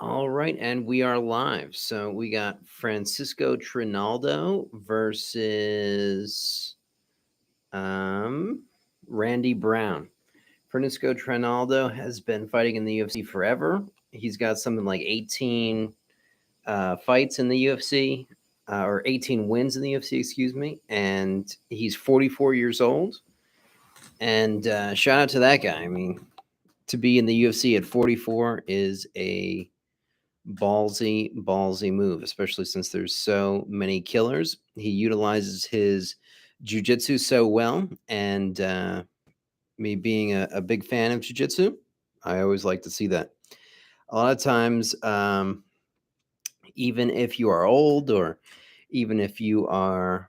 All right, and we are live. So we got Francisco Trinaldo versus Randy Brown. Francisco Trinaldo has been fighting in the UFC forever. He's got something like 18 fights in the UFC, or 18 wins in the UFC, excuse me. And he's 44 years old. And shout out to that guy. I mean, to be in the UFC at 44 is a ballsy move, especially since there's so many killers. He utilizes his jujitsu so well, and me being a big fan of jujitsu, I always like to see that. A lot of times, even if you are old, or even if you are,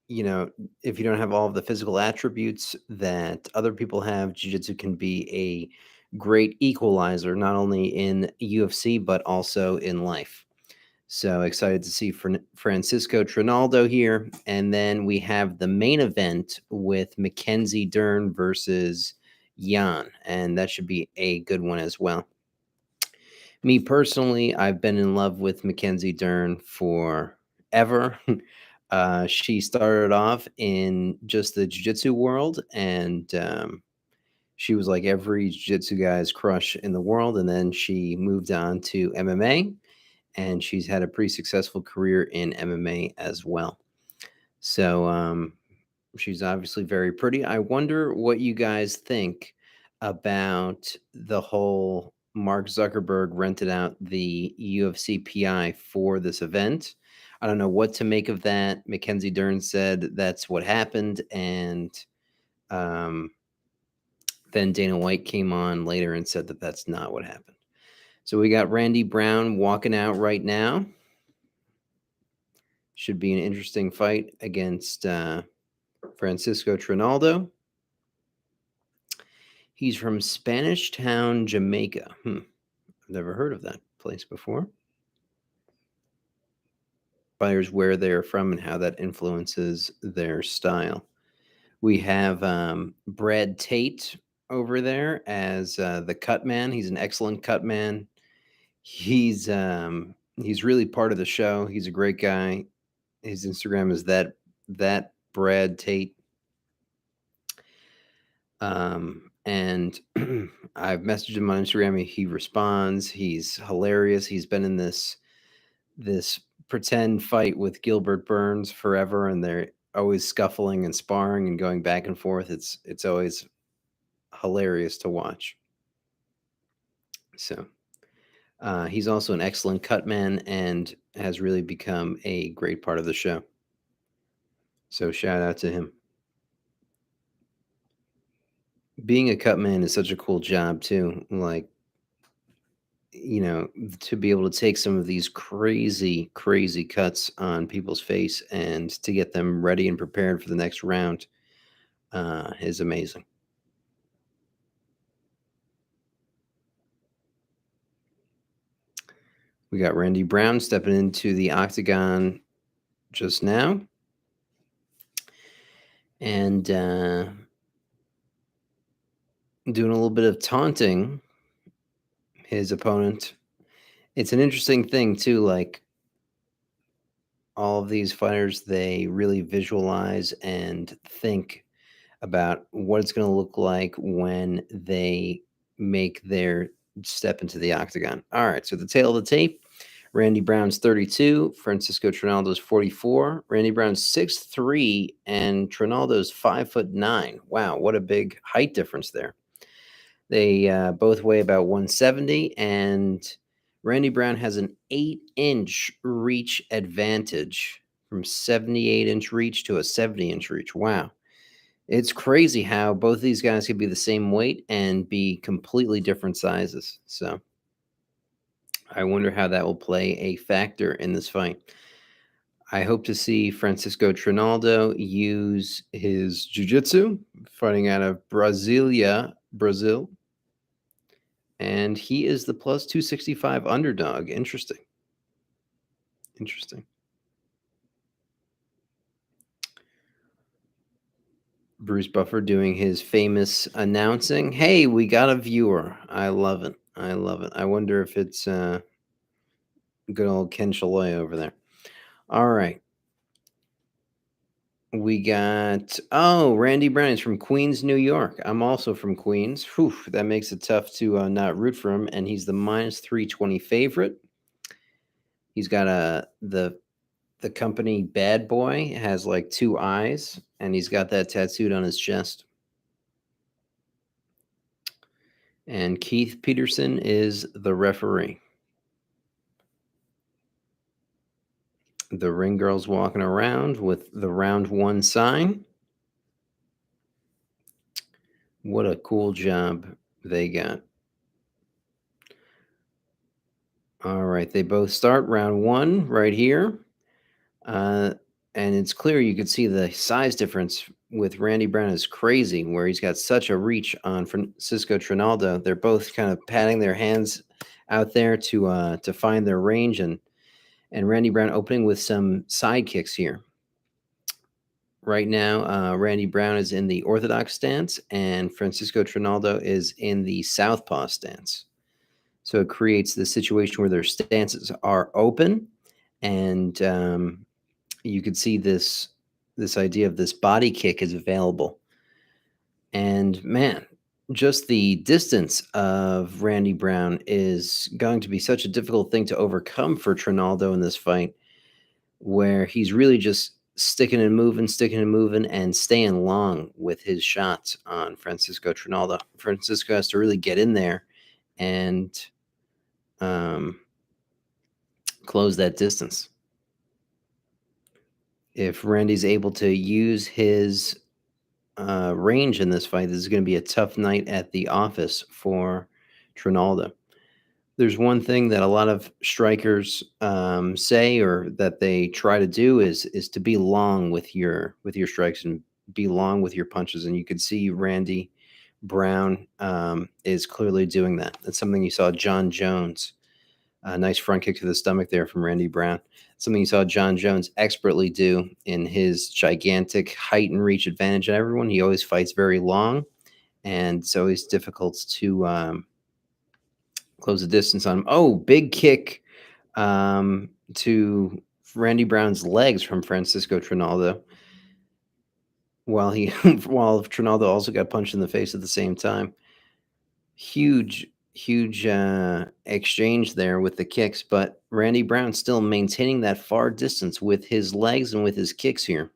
you know, if you don't have all of the physical attributes that other people have, jiu-jitsu can be a great equalizer, not only in UFC but also in life. So excited to see Francisco Trinaldo here. And then we have the main event with Mackenzie Dern versus Jan, and that should be a good one as well. Me personally, I've been in love with Mackenzie Dern forever. She started off in just the jiu-jitsu world, and she was like every jiu-jitsu guy's crush in the world. And then she moved on to MMA, and she's had a pretty successful career in MMA as well. So she's obviously very pretty. I wonder what you guys think about the whole Mark Zuckerberg rented out the UFC PI for this event. I don't know what to make of that. Mackenzie Dern said that's what happened, and um, then Dana White came on later and said that that's not what happened. So we got Randy Brown walking out right now. Should be an interesting fight against Francisco Trinaldo. He's from Spanish Town, Jamaica. I've never heard of that place before. Fighters where they're from and how that influences their style. We have Brad Tate over there as the cut man. He's an excellent cut man. He's really part of the show. He's a great guy. His Instagram is that Brad Tate. And I've messaged him on Instagram. He responds. He's hilarious. He's been in this pretend fight with Gilbert Burns forever, and they're always scuffling and sparring and going back and forth. It's always hilarious to watch. So he's also an excellent cut man and has really become a great part of the show. So shout out to him. Being a cut man is such a cool job too. Like, to be able to take some of these crazy cuts on people's face and to get them ready and prepared for the next round is amazing. We got Randy Brown stepping into the octagon just now, and doing a little bit of taunting his opponent. It's an interesting thing too, like all of these fighters, they really visualize and think about what it's going to look like when they make their step into the octagon. All right, so the tail of the tape, Randy Brown's 32, Francisco Trinaldo's 44. Randy Brown's 6'3", and Trinaldo's 5'9". Wow, what a big height difference there. They both weigh about 170, and Randy Brown has an 8-inch reach advantage, from 78-inch reach to a 70-inch reach. Wow. It's crazy how both these guys could be the same weight and be completely different sizes. So I wonder how that will play a factor in this fight. I hope to see Francisco Trinaldo use his jiu-jitsu, fighting out of Brasilia, Brazil. And he is the plus 265 underdog. Interesting. Bruce Buffer doing his famous announcing. Hey, we got a viewer. I love it. I love it. I wonder if it's good old Ken Shaloi over there. All right. We got Randy Brown is from Queens, New York. I'm also from Queens. Whew, that makes it tough to not root for him. And he's the minus 320 favorite. He's got the company Bad Boy has like two eyes, and he's got that tattooed on his chest. And Keith Peterson is the referee. The ring girl's walking around with the round one sign. What a cool job they got. All right, they both start round one right here. Uh, and it's clear you could see the size difference with Randy Brown is crazy, where he's got such a reach on Francisco Trinaldo. They're both kind of patting their hands out there to find their range, and Randy Brown opening with some side kicks here. Right now, Randy Brown is in the orthodox stance, and Francisco Trinaldo is in the southpaw stance. So it creates the situation where their stances are open, and you could see this idea of this body kick is available. And man, just the distance of Randy Brown is going to be such a difficult thing to overcome for Trinaldo in this fight, where he's really just sticking and moving, and staying long with his shots on Francisco Trinaldo. Francisco has to really get in there and um, close that distance. If Randy's able to use his range in this fight, this is going to be a tough night at the office for Trinaldo. There's one thing that a lot of strikers say, or that they try to do, is to be long with your strikes and be long with your punches. And you could see Randy Brown is clearly doing that. That's something you saw John Jones. A nice front kick to the stomach there from Randy Brown. Something you saw John Jones expertly do in his gigantic height and reach advantage on everyone. He always fights very long, and it's always difficult to close the distance on him. Oh, big kick to Randy Brown's legs from Francisco Trinaldo, while he while Trinaldo also got punched in the face at the same time. Huge exchange there with the kicks, but Randy Brown still maintaining that far distance with his legs and with his kicks here.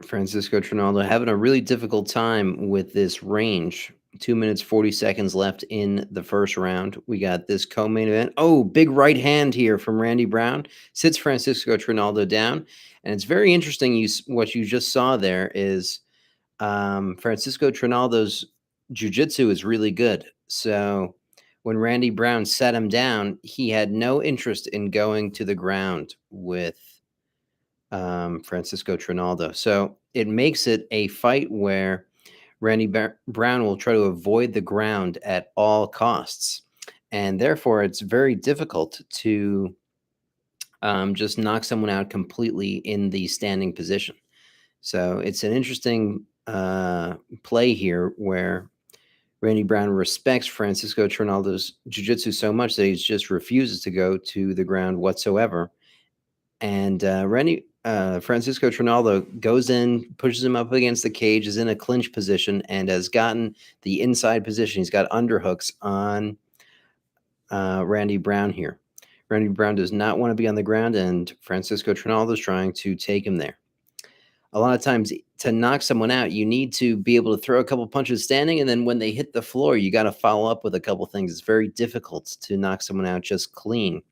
Francisco Trinaldo having a really difficult time with this range. 2 minutes 40 seconds left in the first round. We got this co-main event. Oh, big right hand here from Randy Brown sits Francisco Trinaldo down, and it's very interesting. What you just saw there is Francisco Trinaldo's jiu-jitsu is really good. So when Randy Brown set him down, he had no interest in going to the ground with Francisco Trinaldo. So it makes it a fight where Brown will try to avoid the ground at all costs. And therefore, it's very difficult to just knock someone out completely in the standing position. So it's an interesting play here where Randy Brown respects Francisco Trinaldo's jiu-jitsu so much that he just refuses to go to the ground whatsoever. And Francisco Trinaldo goes in, pushes him up against the cage, is in a clinch position, and has gotten the inside position. He's got underhooks on Randy Brown here. Randy Brown does not want to be on the ground, and Francisco Trinaldo is trying to take him there. A lot of times, to knock someone out, you need to be able to throw a couple punches standing, and then when they hit the floor, you got to follow up with a couple things. It's very difficult to knock someone out just clean.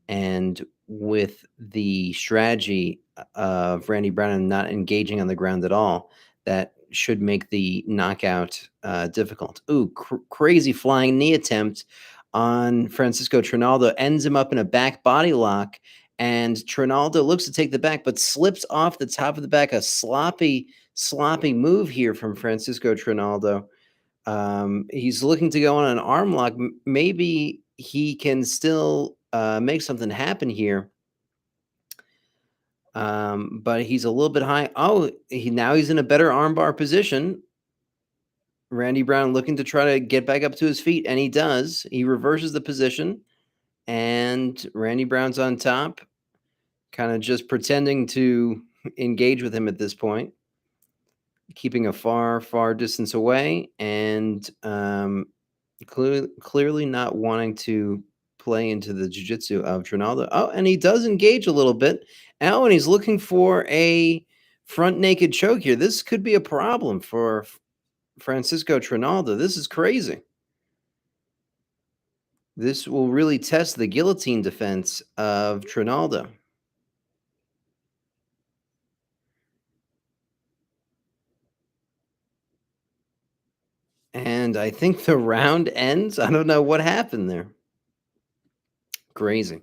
And with the strategy of Randy Brown not engaging on the ground at all, that should make the knockout difficult. Ooh, crazy flying knee attempt on Francisco Trinaldo ends him up in a back body lock, and Trinaldo looks to take the back, but slips off the top of the back. A sloppy move here from Francisco Trinaldo. He's looking to go on an arm lock. Maybe he can still make something happen here. But he's a little bit high. Oh, he's in a better armbar position. Randy Brown looking to try to get back up to his feet, and he does. He reverses the position, and Randy Brown's on top, kind of just pretending to engage with him at this point, keeping a far, far distance away, and clearly not wanting to play into the jiu-jitsu of Trinaldo. Oh, and he does engage a little bit. Oh, and he's looking for a front naked choke here. This could be a problem for Francisco Trinaldo. This is crazy. This will really test the guillotine defense of Trinaldo. And I think the round ends. I don't know what happened there. Crazy.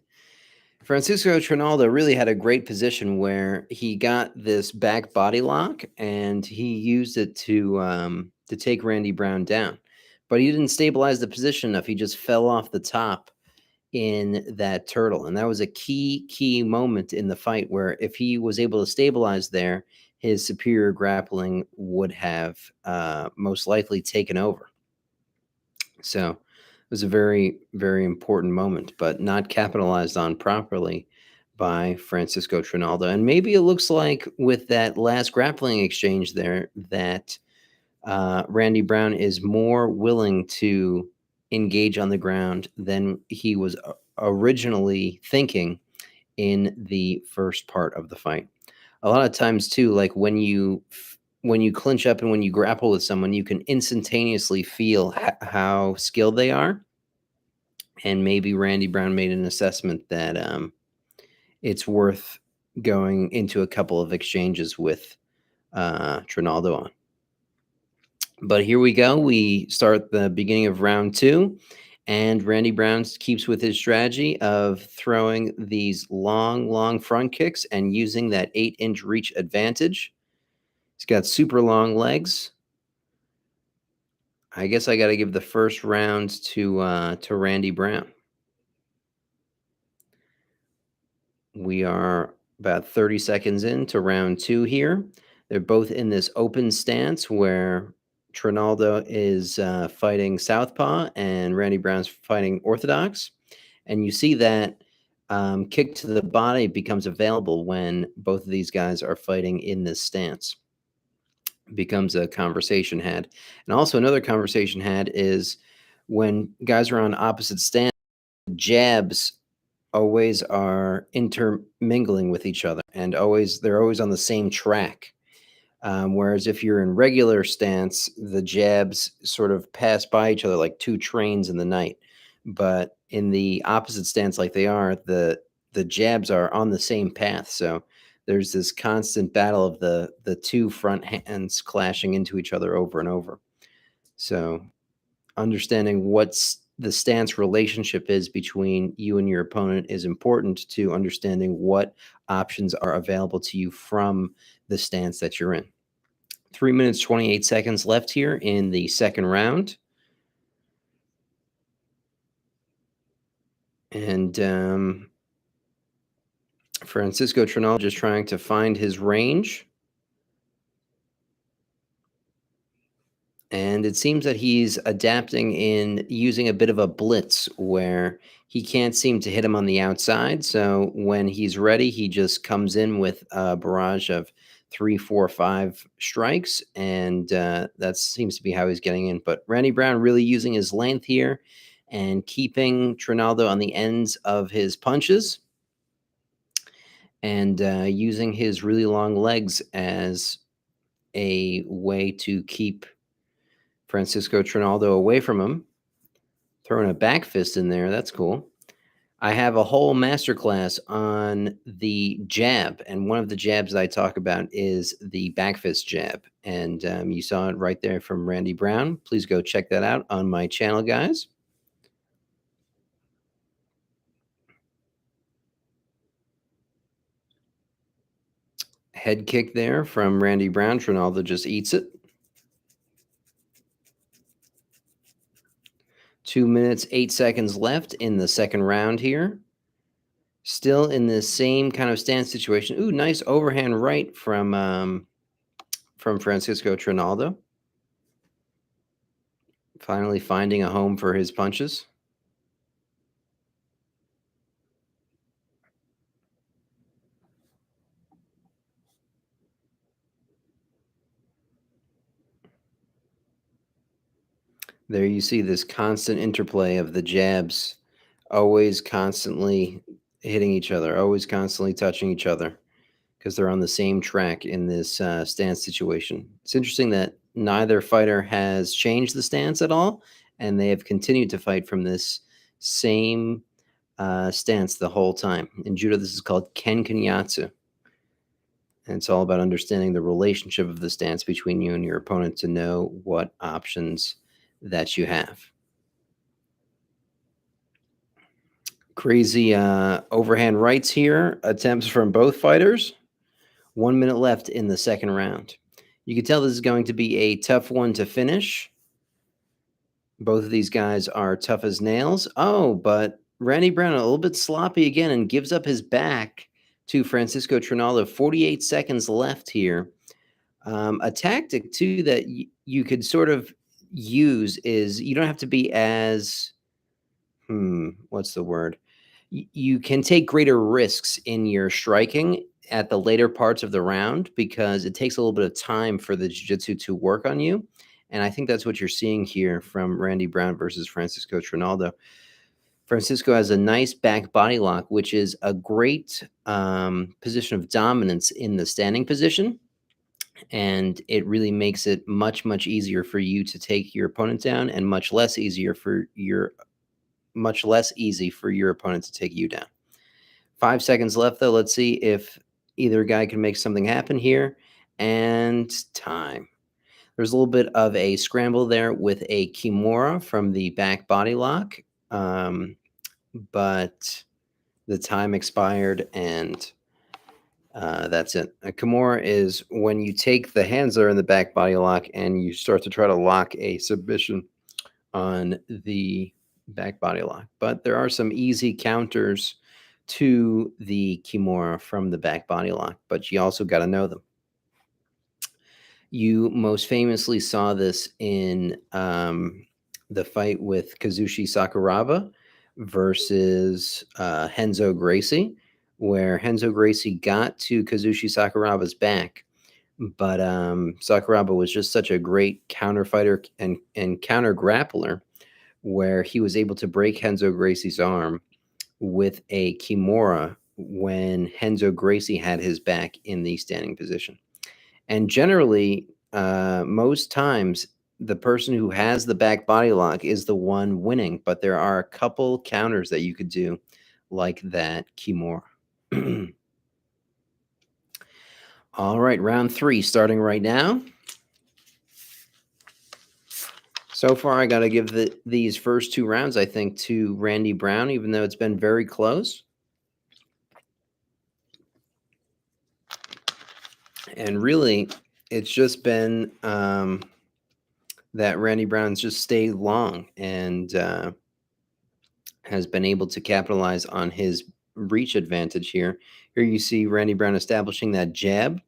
Francisco Trinaldo really had a great position where he got this back body lock and he used it to take Randy Brown down. But he didn't stabilize the position enough. He just fell off the top in that turtle. And that was a key moment in the fight where if he was able to stabilize there, his superior grappling would have most likely taken over. So it was a very, very important moment, but not capitalized on properly by Francisco Trinaldo. And maybe it looks like with that last grappling exchange there that Randy Brown is more willing to engage on the ground than he was originally thinking in the first part of the fight. A lot of times too, like when you clinch up and when you grapple with someone, you can instantaneously feel how skilled they are. And maybe Randy Brown made an assessment that it's worth going into a couple of exchanges with Trinaldo on. But here we go. We start the beginning of round two, and Randy Brown keeps with his strategy of throwing these long, long front kicks and using that 8-inch reach advantage. He's got super long legs. I guess I got to give the first round to Randy Brown. We are about 30 seconds into round two here. They're both in this open stance where Trinaldo is fighting southpaw and Randy Brown's fighting orthodox. And you see that kick to the body becomes available when both of these guys are fighting in this stance. Becomes a conversation had. And also another conversation had is when guys are on opposite stance, jabs always are intermingling with each other and they're always on the same track. Whereas if you're in regular stance, the jabs sort of pass by each other like two trains in the night. But in the opposite stance, like they are, the jabs are on the same path. So there's this constant battle of the two front hands clashing into each other over and over. So understanding what's the stance relationship is between you and your opponent is important to understanding what options are available to you from the stance that you're in. 3 minutes, 28 seconds left here in the second round. And Francisco Trinaldo just trying to find his range. And it seems that he's adapting in using a bit of a blitz where he can't seem to hit him on the outside. So when he's ready, he just comes in with a barrage of 3, 4, 5 strikes. And that seems to be how he's getting in. But Randy Brown really using his length here and keeping Trinaldo on the ends of his punches and using his really long legs as a way to keep Francisco Trinaldo away from him. Throwing a back fist in there. That's cool. I have a whole masterclass on the jab, and one of the jabs I talk about is the back fist jab. And you saw it right there from Randy Brown. Please go check that out on my channel, guys. Head kick there from Randy Brown. Trinaldo just eats it. 2 minutes, 8 seconds left in the second round here. Still in the same kind of stance situation. Ooh, nice overhand right from Francisco Trinaldo. Finally finding a home for his punches. There you see this constant interplay of the jabs, always constantly hitting each other, always constantly touching each other because they're on the same track in this stance situation. It's interesting that neither fighter has changed the stance at all, and they have continued to fight from this same stance the whole time. In judo, this is called ken kenyatsu, and it's all about understanding the relationship of the stance between you and your opponent to know what options that you have. Crazy overhand rights here, attempts from both fighters. 1 minute left in the second round. You can tell this is going to be a tough one to finish. Both of these guys are tough as nails. Oh, but Randy Brown a little bit sloppy again and gives up his back to Francisco Trinaldo. 48 seconds left here. A tactic, too, that you could sort of use is you don't have to be as, what's the word? You can take greater risks in your striking at the later parts of the round because it takes a little bit of time for the jiu-jitsu to work on you. And I think that's what you're seeing here from Randy Brown versus Francisco Trinaldo. Francisco has a nice back body lock, which is a great position of dominance in the standing position. And it really makes it much, much easier for you to take your opponent down and much less easy for your opponent to take you down. 5 seconds left, though. Let's see if either guy can make something happen here. And time. There's a little bit of a scramble there with a Kimura from the back body lock. But the time expired, and that's it. A Kimura is when you take the hands that are in the back body lock and you start to try to lock a submission on the back body lock. But there are some easy counters to the Kimura from the back body lock, but you also got to know them. You most famously saw this in the fight with Kazushi Sakuraba versus Henzo Gracie, where Henzo Gracie got to Kazushi Sakuraba's back, but Sakuraba was just such a great counter fighter and counter grappler where he was able to break Henzo Gracie's arm with a Kimura when Henzo Gracie had his back in the standing position. And generally, most times, the person who has the back body lock is the one winning, but there are a couple counters that you could do like that Kimura. All right, round 3 starting right now. So far, I got to give these first 2 rounds, I think, to Randy Brown, even though it's been very close. And really, it's just been that Randy Brown's just stayed long and has been able to capitalize on his reach advantage here. Here you see Randy Brown establishing that jab,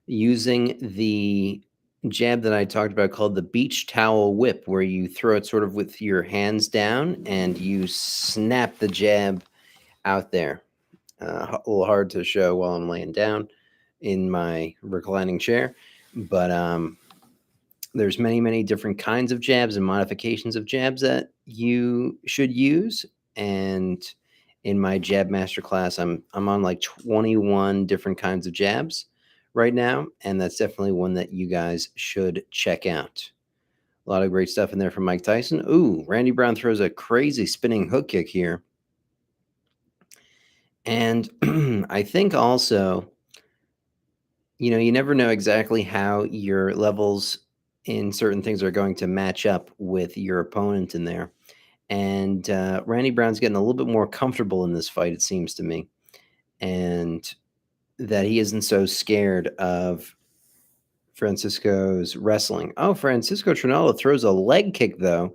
using the jab that I talked about called the beach towel whip, where you throw it sort of with your hands down and you snap the jab out there. A little hard to show while I'm laying down in my reclining chair, but there's many, many different kinds of jabs and modifications of jabs that you should use. And in my jab masterclass, I'm on like 21 different kinds of jabs right now, and that's definitely one that you guys should check out. A lot of great stuff in there from Mike Tyson. Ooh, Randy Brown throws a crazy spinning hook kick here. And I think also, you never know exactly how your levels in certain things are going to match up with your opponent in there. And Randy Brown's getting a little bit more comfortable in this fight, it seems to me. And that he isn't so scared of Francisco's wrestling. Oh, Francisco Trinaldo throws a leg kick, though.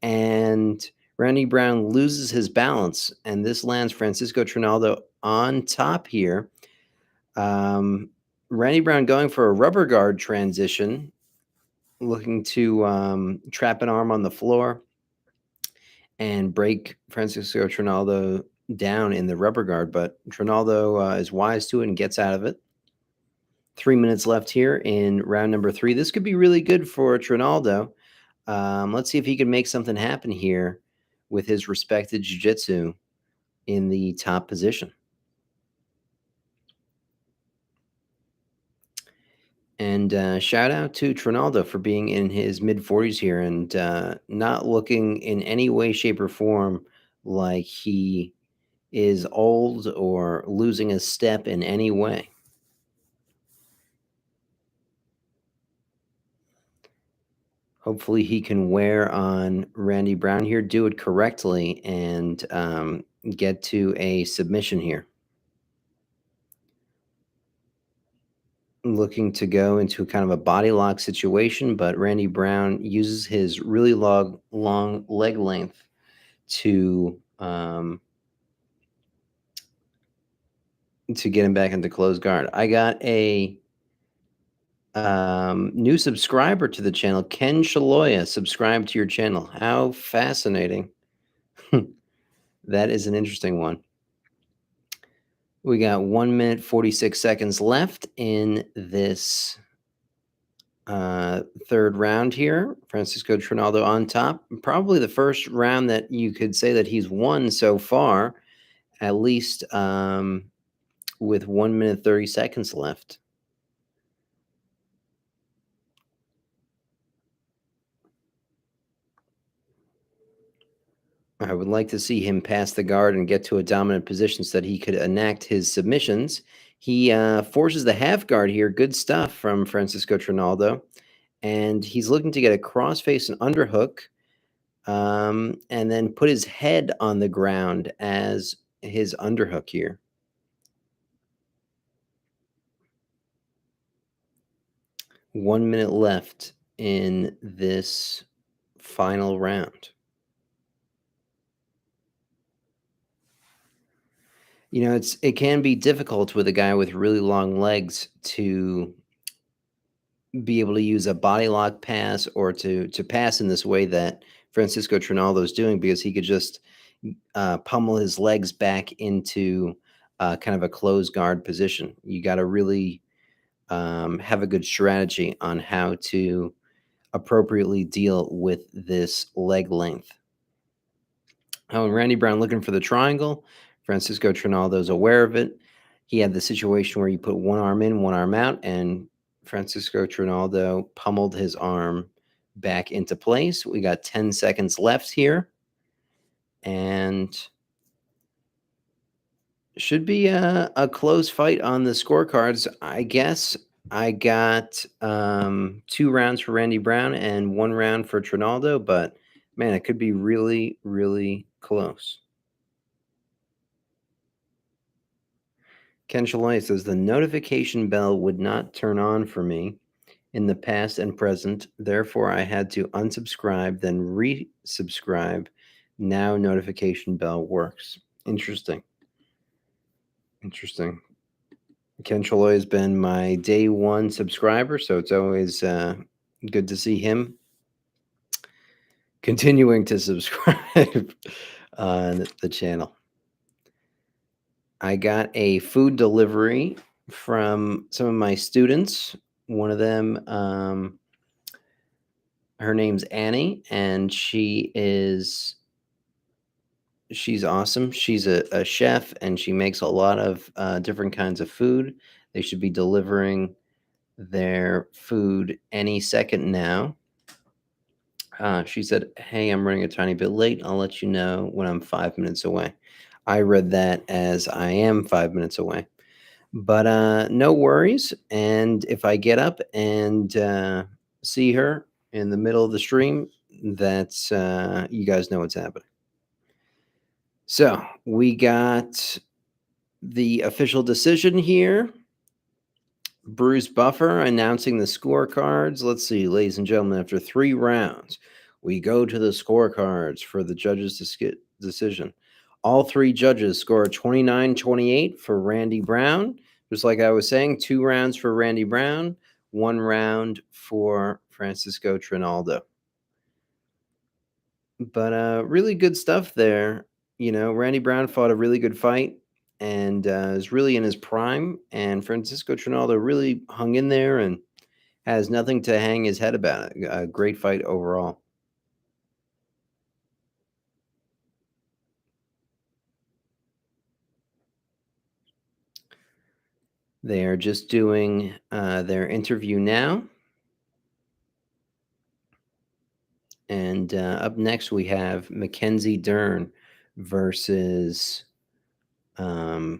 And Randy Brown loses his balance, and this lands Francisco Trinaldo on top here. Um, Randy Brown going for a rubber guard transition, looking to trap an arm on the floor and break Francisco Trinaldo down in the rubber guard. But Trinaldo is wise to it and gets out of it. 3 minutes left here in round number 3. This could be really good for Trinaldo. Let's see if he can make something happen here with his respected jiu-jitsu in the top position. And shout out to Trinaldo for being in his mid-40s here and not looking in any way, shape, or form like he is old or losing a step in any way. Hopefully he can wear on Randy Brown here, do it correctly, and get to a submission here. Looking to go into kind of a body lock situation, but Randy Brown uses his really long leg length to get him back into closed guard. I got a new subscriber to the channel, Ken Shaloya, subscribe to your channel. How fascinating. That is an interesting one. We got 1 minute 46 seconds left in this third round here. Francisco Trinaldo on top. Probably the first round that you could say that he's won so far, at least with 1 minute 30 seconds left. I would like to see him pass the guard and get to a dominant position so that he could enact his submissions. He forces the half guard here. Good stuff from Francisco Trinaldo. And he's looking to get a crossface and underhook and then put his head on the ground as his underhook here. 1 minute left in this final round. You know, it can be difficult with a guy with really long legs to be able to use a body lock pass or to pass in this way that Francisco Trinaldo is doing, because he could just pummel his legs back into kind of a closed guard position. You got to really have a good strategy on how to appropriately deal with this leg length. Oh, and Randy Brown looking for the triangle. Francisco Trinaldo is aware of it. He had the situation where you put one arm in, one arm out, and Francisco Trinaldo pummeled his arm back into place. We got 10 seconds left here. And should be a close fight on the scorecards. I guess I got 2 rounds for Randy Brown and 1 round for Trinaldo, but man, it could be really, really close. Ken Shalai says the notification bell would not turn on for me in the past and present. Therefore, I had to unsubscribe, then resubscribe. Now notification bell works. Interesting. Interesting. Ken Chaloy has been my day 1 subscriber, so it's always good to see him continuing to subscribe on the channel. I got a food delivery from some of my students. One of them, her name's Annie, and she's awesome. She's a chef, and she makes a lot of different kinds of food. They should be delivering their food any second now. She said, "Hey, I'm running a tiny bit late. I'll let you know when I'm 5 minutes away." I read that as I am 5 minutes away. But no worries. And if I get up and see her in the middle of the stream, that's you guys know what's happening. So we got the official decision here. Bruce Buffer announcing the scorecards. Let's see, ladies and gentlemen, after 3 rounds, We go to the scorecards for the judges' decision. All three judges score 29-28 for Randy Brown. Just like I was saying, 2 rounds for Randy Brown, 1 round for Francisco Trinaldo. But really good stuff there. Randy Brown fought a really good fight and is really in his prime. And Francisco Trinaldo really hung in there and has nothing to hang his head about. A great fight overall. They are just doing their interview now. And up next, we have Mackenzie Dern versus Jan.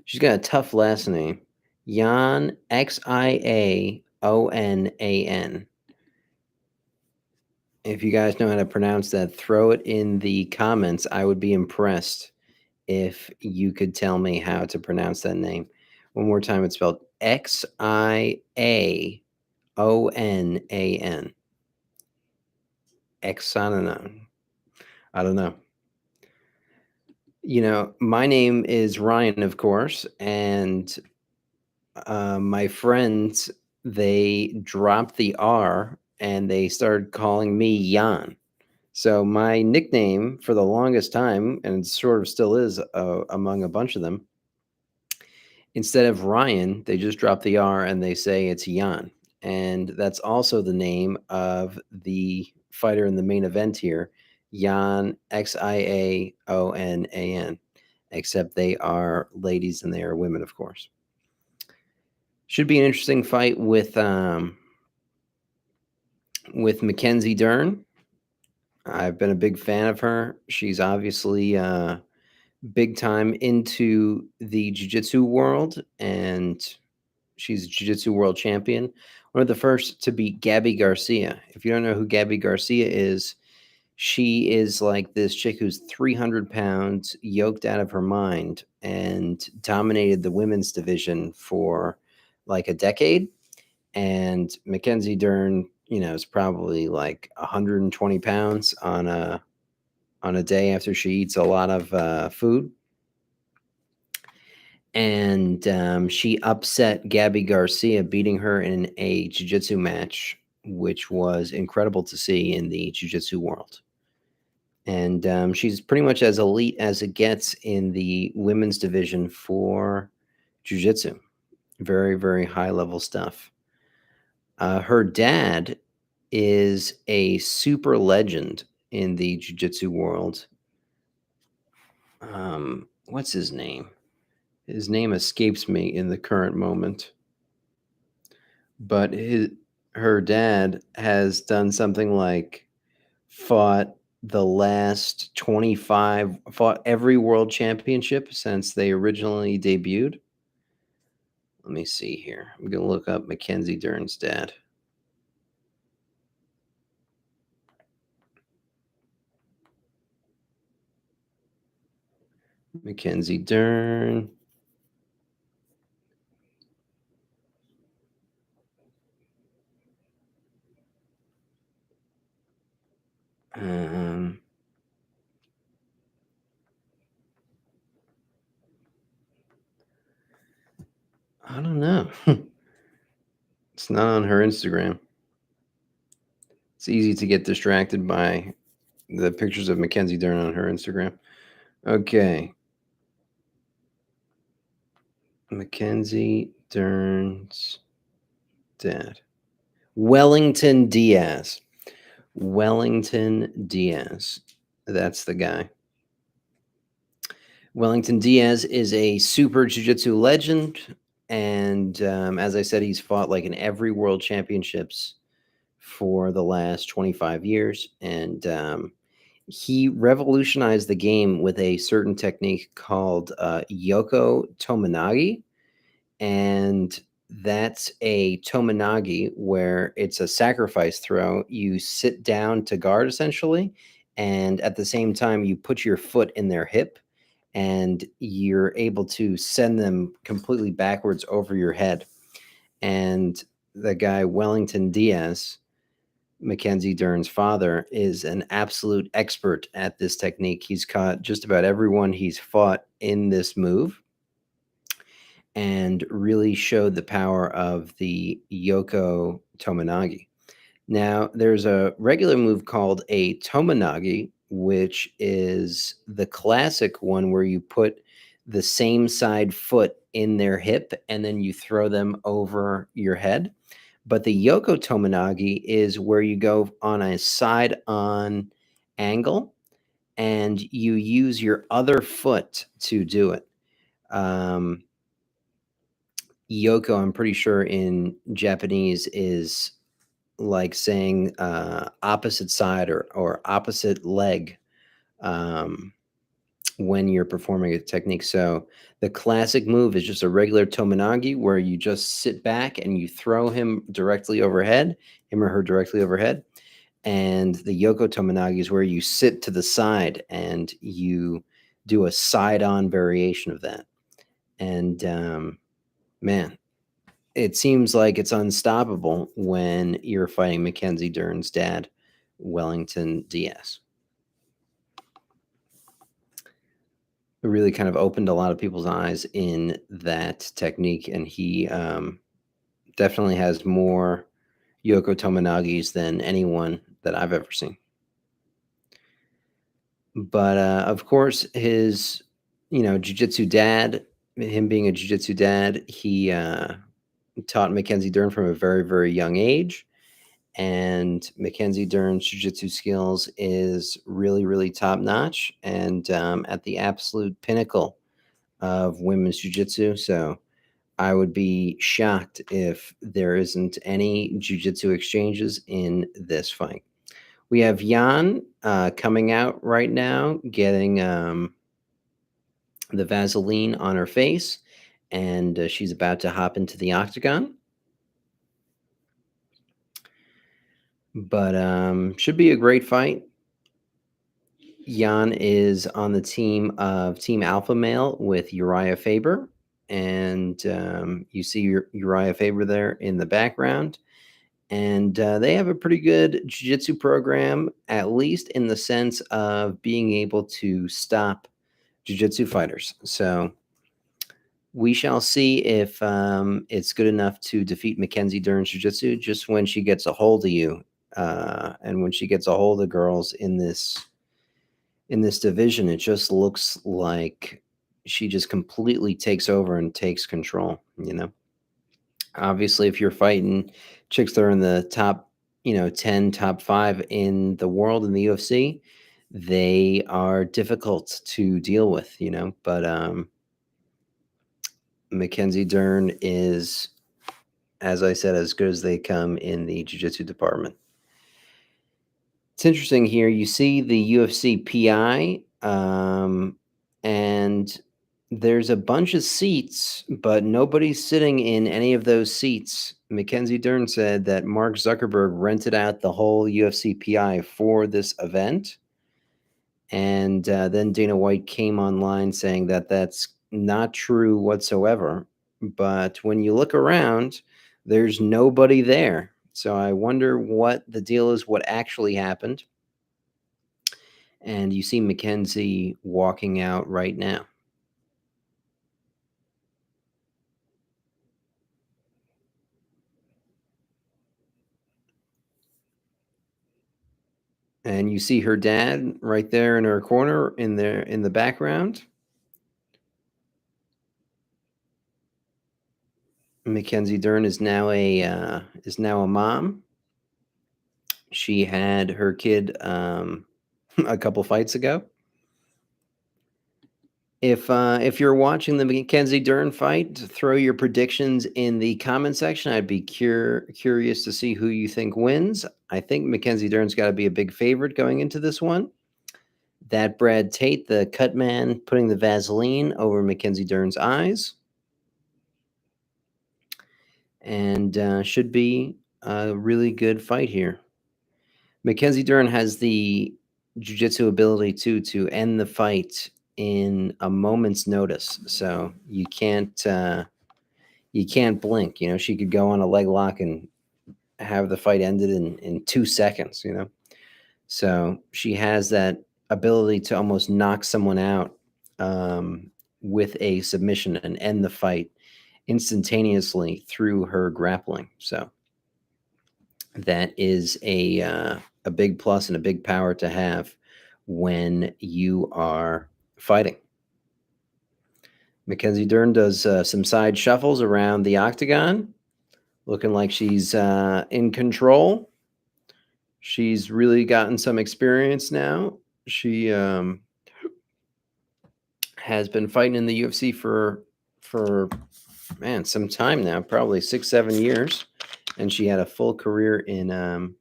She's got a tough last name. Jan, Xiaonan. If you guys know how to pronounce that, throw it in the comments. I would be impressed if you could tell me how to pronounce that name. One more time, it's spelled Xiaonan. Exonanon. I don't know. My name is Ryan, of course, and my friends, they dropped the R and they started calling me Jan. So my nickname for the longest time, and it sort of still is among a bunch of them, instead of Ryan, they just drop the R and they say it's Jan. And that's also the name of the fighter in the main event here, Jan, Xiaonan, except they are ladies and they are women, of course. Should be an interesting fight with Mackenzie Dern. I've been a big fan of her. She's obviously big time into the jiu-jitsu world, and she's a jiu-jitsu world champion. One of the first to beat Gabby Garcia. If you don't know who Gabby Garcia is, she is like this chick who's 300 pounds, yoked out of her mind, and dominated the women's division for like a decade. And Mackenzie Dern, is probably like 120 pounds on a day after she eats a lot of food. And she upset Gabby Garcia, beating her in a jiu-jitsu match, which was incredible to see in the jiu-jitsu world. And she's pretty much as elite as it gets in the women's division for jiu-jitsu. Very, very high level stuff. Her dad is a super legend in the jiu-jitsu world. What's his name? His name escapes me in the current moment. But her dad has done something like fought every world championship since they originally debuted. Let me see here. I'm going to look up Mackenzie Dern's dad. Mackenzie Dern. I don't know. It's not on her Instagram. It's easy to get distracted by the pictures of Mackenzie Dern on her Instagram. Okay. Mackenzie Dern's dad. Wellington Diaz. Wellington Diaz. That's the guy. Wellington Diaz is a super jiu-jitsu legend. And as I said, he's fought like in every world championships for the last 25 years. And he revolutionized the game with a certain technique called Yoko Tominagi. And that's a Tominagi where it's a sacrifice throw. You sit down to guard essentially, and at the same time, you put your foot in their hip, and you're able to send them completely backwards over your head. And the guy, Wellington Diaz, Mackenzie Dern's father, is an absolute expert at this technique. He's caught just about everyone he's fought in this move and really showed the power of the Yoko Tominagi. Now, there's a regular move called a Tominagi, which is the classic one where you put the same side foot in their hip and then you throw them over your head. But the Yoko Tominagi is where you go on a side on angle and you use your other foot to do it. Yoko, I'm pretty sure in Japanese, is like saying opposite side or opposite leg when you're performing a technique. So the classic move is just a regular Tominagi where you just sit back and you throw him directly overhead, him or her directly overhead. And the Yoko Tominagi is where you sit to the side and you do a side-on variation of that. And man, it seems like it's unstoppable when you're fighting Mackenzie Dern's dad, Wellington Diaz. It really kind of opened a lot of people's eyes in that technique, and he definitely has more Yoko Tominagis than anyone that I've ever seen. But of course, his jiu-jitsu dad, him being a jiu-jitsu dad, he taught Mackenzie Dern from a very, very young age. And Mackenzie Dern's jiu-jitsu skills is really, really top notch and at the absolute pinnacle of women's jiu-jitsu. So I would be shocked if there isn't any jiu-jitsu exchanges in this fight. We have Jan coming out right now, getting the Vaseline on her face, and she's about to hop into the octagon. But should be a great fight. Jan is on the team of Team Alpha Male with Uriah Faber. And you see Uriah Faber there in the background. And they have a pretty good jiu-jitsu program, at least in the sense of being able to stop jiu-jitsu fighters. So we shall see if it's good enough to defeat Mackenzie Dern's jiu-jitsu just when she gets a hold of you. And when she gets a hold of girls in this division, it just looks like she just completely takes over and takes control, Obviously, if you're fighting chicks that are in the top, 10, top 5 in the world in the UFC, they are difficult to deal with, but Mackenzie Dern is, as I said, as good as they come in the jiu-jitsu department. It's interesting here. You see the UFC PI, and there's a bunch of seats, but nobody's sitting in any of those seats. Mackenzie Dern said that Mark Zuckerberg rented out the whole UFC PI for this event. And then Dana White came online saying that that's not true whatsoever. But when you look around, there's nobody there. So I wonder what the deal is, what actually happened. And you see Mackenzie walking out right now. And you see her dad right there in her corner in the background. Mackenzie Dern is now a mom. She had her kid a couple fights ago. If you're watching the Mackenzie Dern fight, throw your predictions in the comment section. I'd be curious to see who you think wins. I think Mackenzie Dern's got to be a big favorite going into this one. That Brad Tate, the cut man, putting the Vaseline over Mackenzie Dern's eyes. And should be a really good fight here. Mackenzie Dern has the jiu-jitsu ability to end the fight in a moment's notice. So you can't blink. She could go on a leg lock and have the fight ended in 2 seconds. So she has that ability to almost knock someone out with a submission and end the fight instantaneously through her grappling. So that is a big plus and a big power to have when you are fighting. Mackenzie Dern does some side shuffles around the octagon, looking like she's in control. She's really gotten some experience now. She has been fighting in the UFC for man some time now, probably 6-7 years, and she had a full career in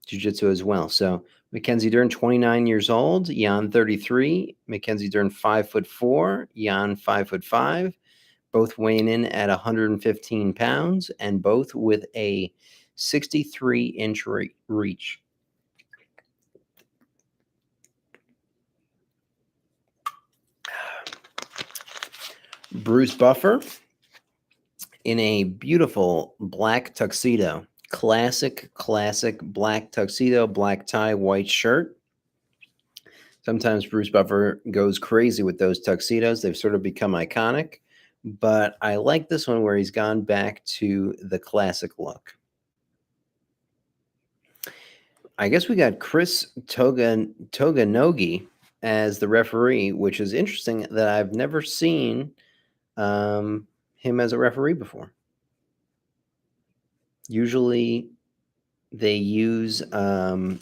jiu-jitsu as well. So Mackenzie Dern, 29 years old, Jan 33. Mackenzie Dern, 5'4", Jan 5'5", both weighing in at 115 pounds and both with a 63-inch reach. Bruce Buffer in a beautiful black tuxedo. Classic black tuxedo, black tie, white shirt. Sometimes Bruce Buffer goes crazy with those tuxedos. They've sort of become iconic. But I like this one where he's gone back to the classic look. I guess we got Chris Toganogi as the referee, which is interesting that I've never seen him as a referee before. Usually they use a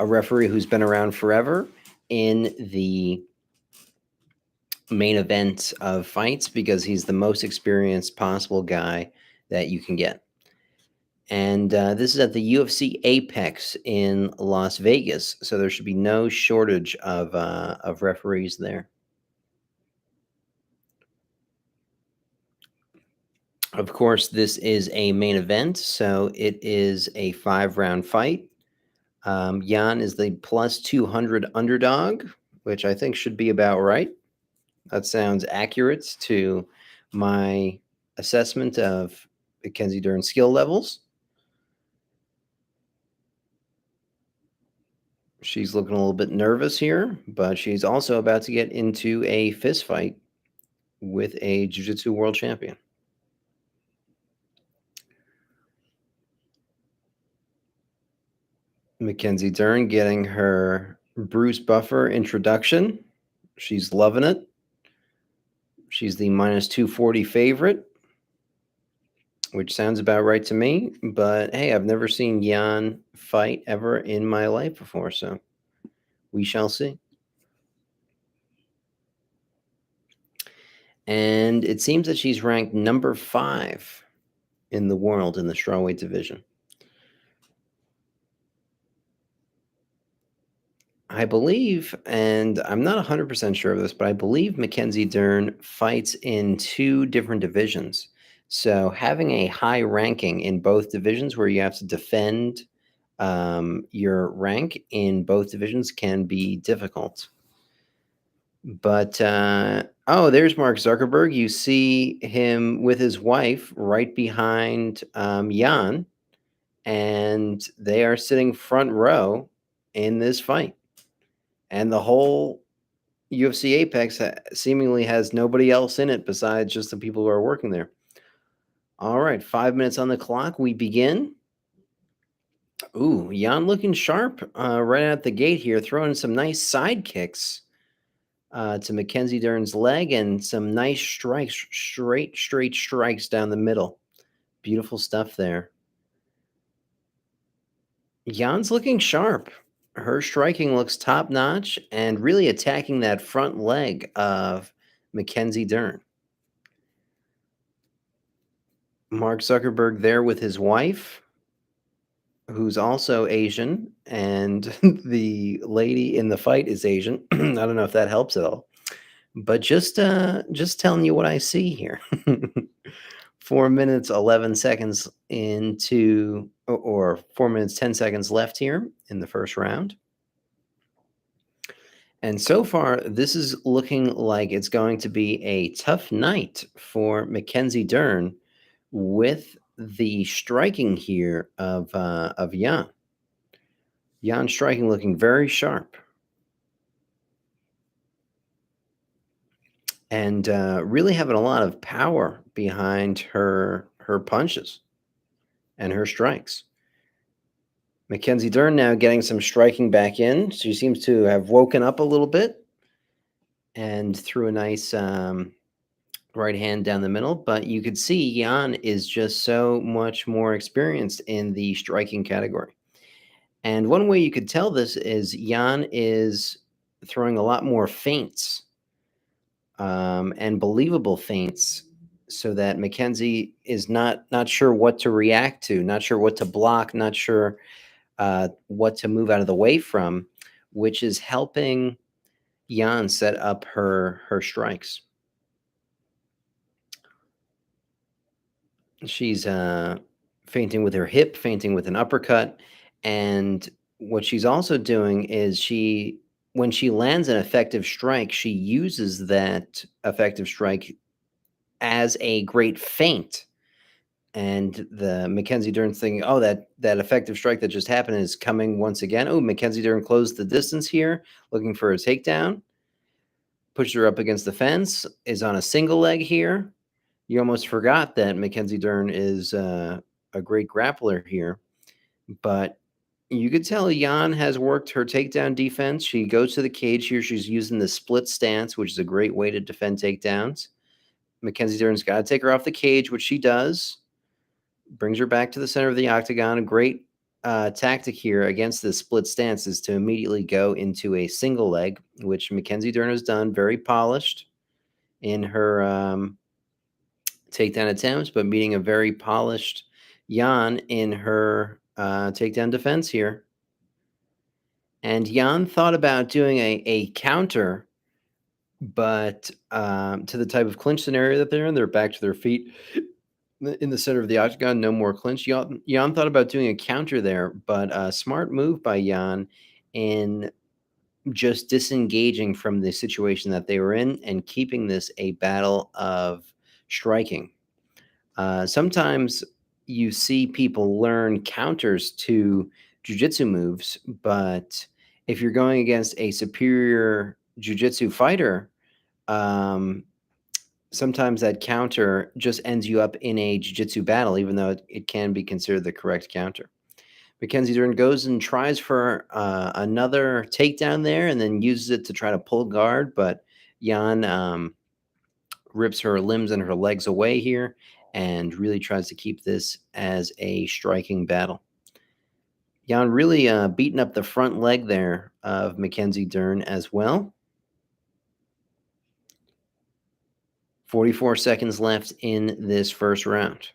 referee who's been around forever in the main event of fights because he's the most experienced possible guy that you can get. And this is at the UFC Apex in Las Vegas, so there should be no shortage of referees there. Of course, this is a main event, so it is a 5-round fight. Jan is the plus 200 underdog, which I think should be about right. That sounds accurate to my assessment of Mackenzie Dern's skill levels. She's looking a little bit nervous here, but she's also about to get into a fist fight with a jiu-jitsu world champion. Mackenzie Dern getting her Bruce Buffer introduction. She's loving it. She's the minus 240 favorite, which sounds about right to me. But hey, I've never seen Jan fight ever in my life before, so we shall see. And it seems that she's ranked number 5 in the world in the strawweight division. I believe, and I'm not 100% sure of this, but I believe Mackenzie Dern fights in 2 different divisions. So having a high ranking in both divisions where you have to defend your rank in both divisions can be difficult. But, oh, there's Mark Zuckerberg. You see him with his wife right behind Jan, and they are sitting front row in this fight. And the whole UFC Apex seemingly has nobody else in it besides just the people who are working there. All right, 5 minutes on the clock. We begin. Ooh, Jan looking sharp right out the gate here, throwing some nice side kicks to Mackenzie Dern's leg and some nice strikes, straight strikes down the middle. Beautiful stuff there. Jan's looking sharp. Her striking looks top notch and really attacking that front leg of Mackenzie Dern. Mark Zuckerberg there with his wife, who's also Asian, and the lady in the fight is Asian. I don't know if that helps at all, but just telling you what I see here. 4 minutes 11 seconds into, or 4 minutes 10 seconds left here in the first round. And so far, this is looking like it's going to be a tough night for Mackenzie Dern with the striking here of Jan. Jan striking looking very sharp and really having a lot of power behind her punches and her strikes. Mackenzie Dern now getting some striking back in. She seems to have woken up a little bit and threw a nice right hand down the middle. But you could see Jan is just so much more experienced in the striking category. And one way you could tell this is Jan is throwing a lot more feints and believable feints, so that Mackenzie is not sure what to react to, not sure what to block, not sure what to move out of the way from, which is helping Jan set up her strikes. She's feinting with her hip, feinting with an uppercut, and what she's also doing is when she lands an effective strike, she uses that effective strike as a great feint. And the Mackenzie Dern thinking, oh, that effective strike that just happened is coming once again. Oh, Mackenzie Dern closed the distance here, looking for a takedown. Pushed her up against the fence, is on a single leg here. You almost forgot that Mackenzie Dern is a great grappler here, but you could tell Jan has worked her takedown defense. She goes to the cage here. She's using the split stance, which is a great way to defend takedowns. Mackenzie Dern's got to take her off the cage, which she does. Brings her back to the center of the octagon. A great tactic here against the split stance is to immediately go into a single leg, which Mackenzie Dern has done, very polished in her takedown attempts, but meeting a very polished Jan in her takedown defense here. And Jan thought about doing a counter, but to the type of clinch scenario that they're in, they're back to their feet in the center of the octagon, no more clinch. Jan thought about doing a counter there, but a smart move by Jan in just disengaging from the situation that they were in and keeping this a battle of striking. Sometimes you see people learn counters to jujitsu moves, but if you're going against a superior jujitsu fighter, um, sometimes that counter just ends you up in a jiu-jitsu battle, even though it can be considered the correct counter. Mackenzie Dern goes and tries for another takedown there and then uses it to try to pull guard, but Jan rips her limbs and her legs away here and really tries to keep this as a striking battle. Jan really beating up the front leg there of Mackenzie Dern as well. 44 seconds left in this first round.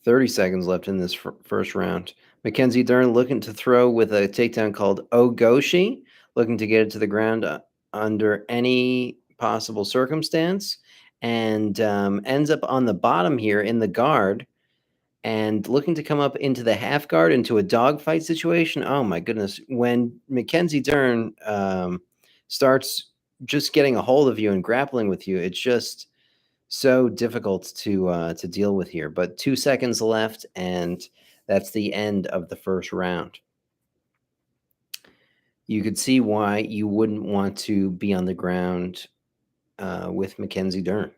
Thirty seconds left in this first round. Mackenzie Dern looking to throw with a takedown called Ogoshi, looking to get it to the ground under any possible circumstance, and ends up on the bottom here in the guard and looking to come up into the half guard into a dogfight situation. Oh my goodness. When Mackenzie Dern starts just getting a hold of you and grappling with you, it's just so difficult to deal with here. But 2 seconds left, and that's the end of the first round. You could see why you wouldn't want to be on the ground with Mackenzie Dern.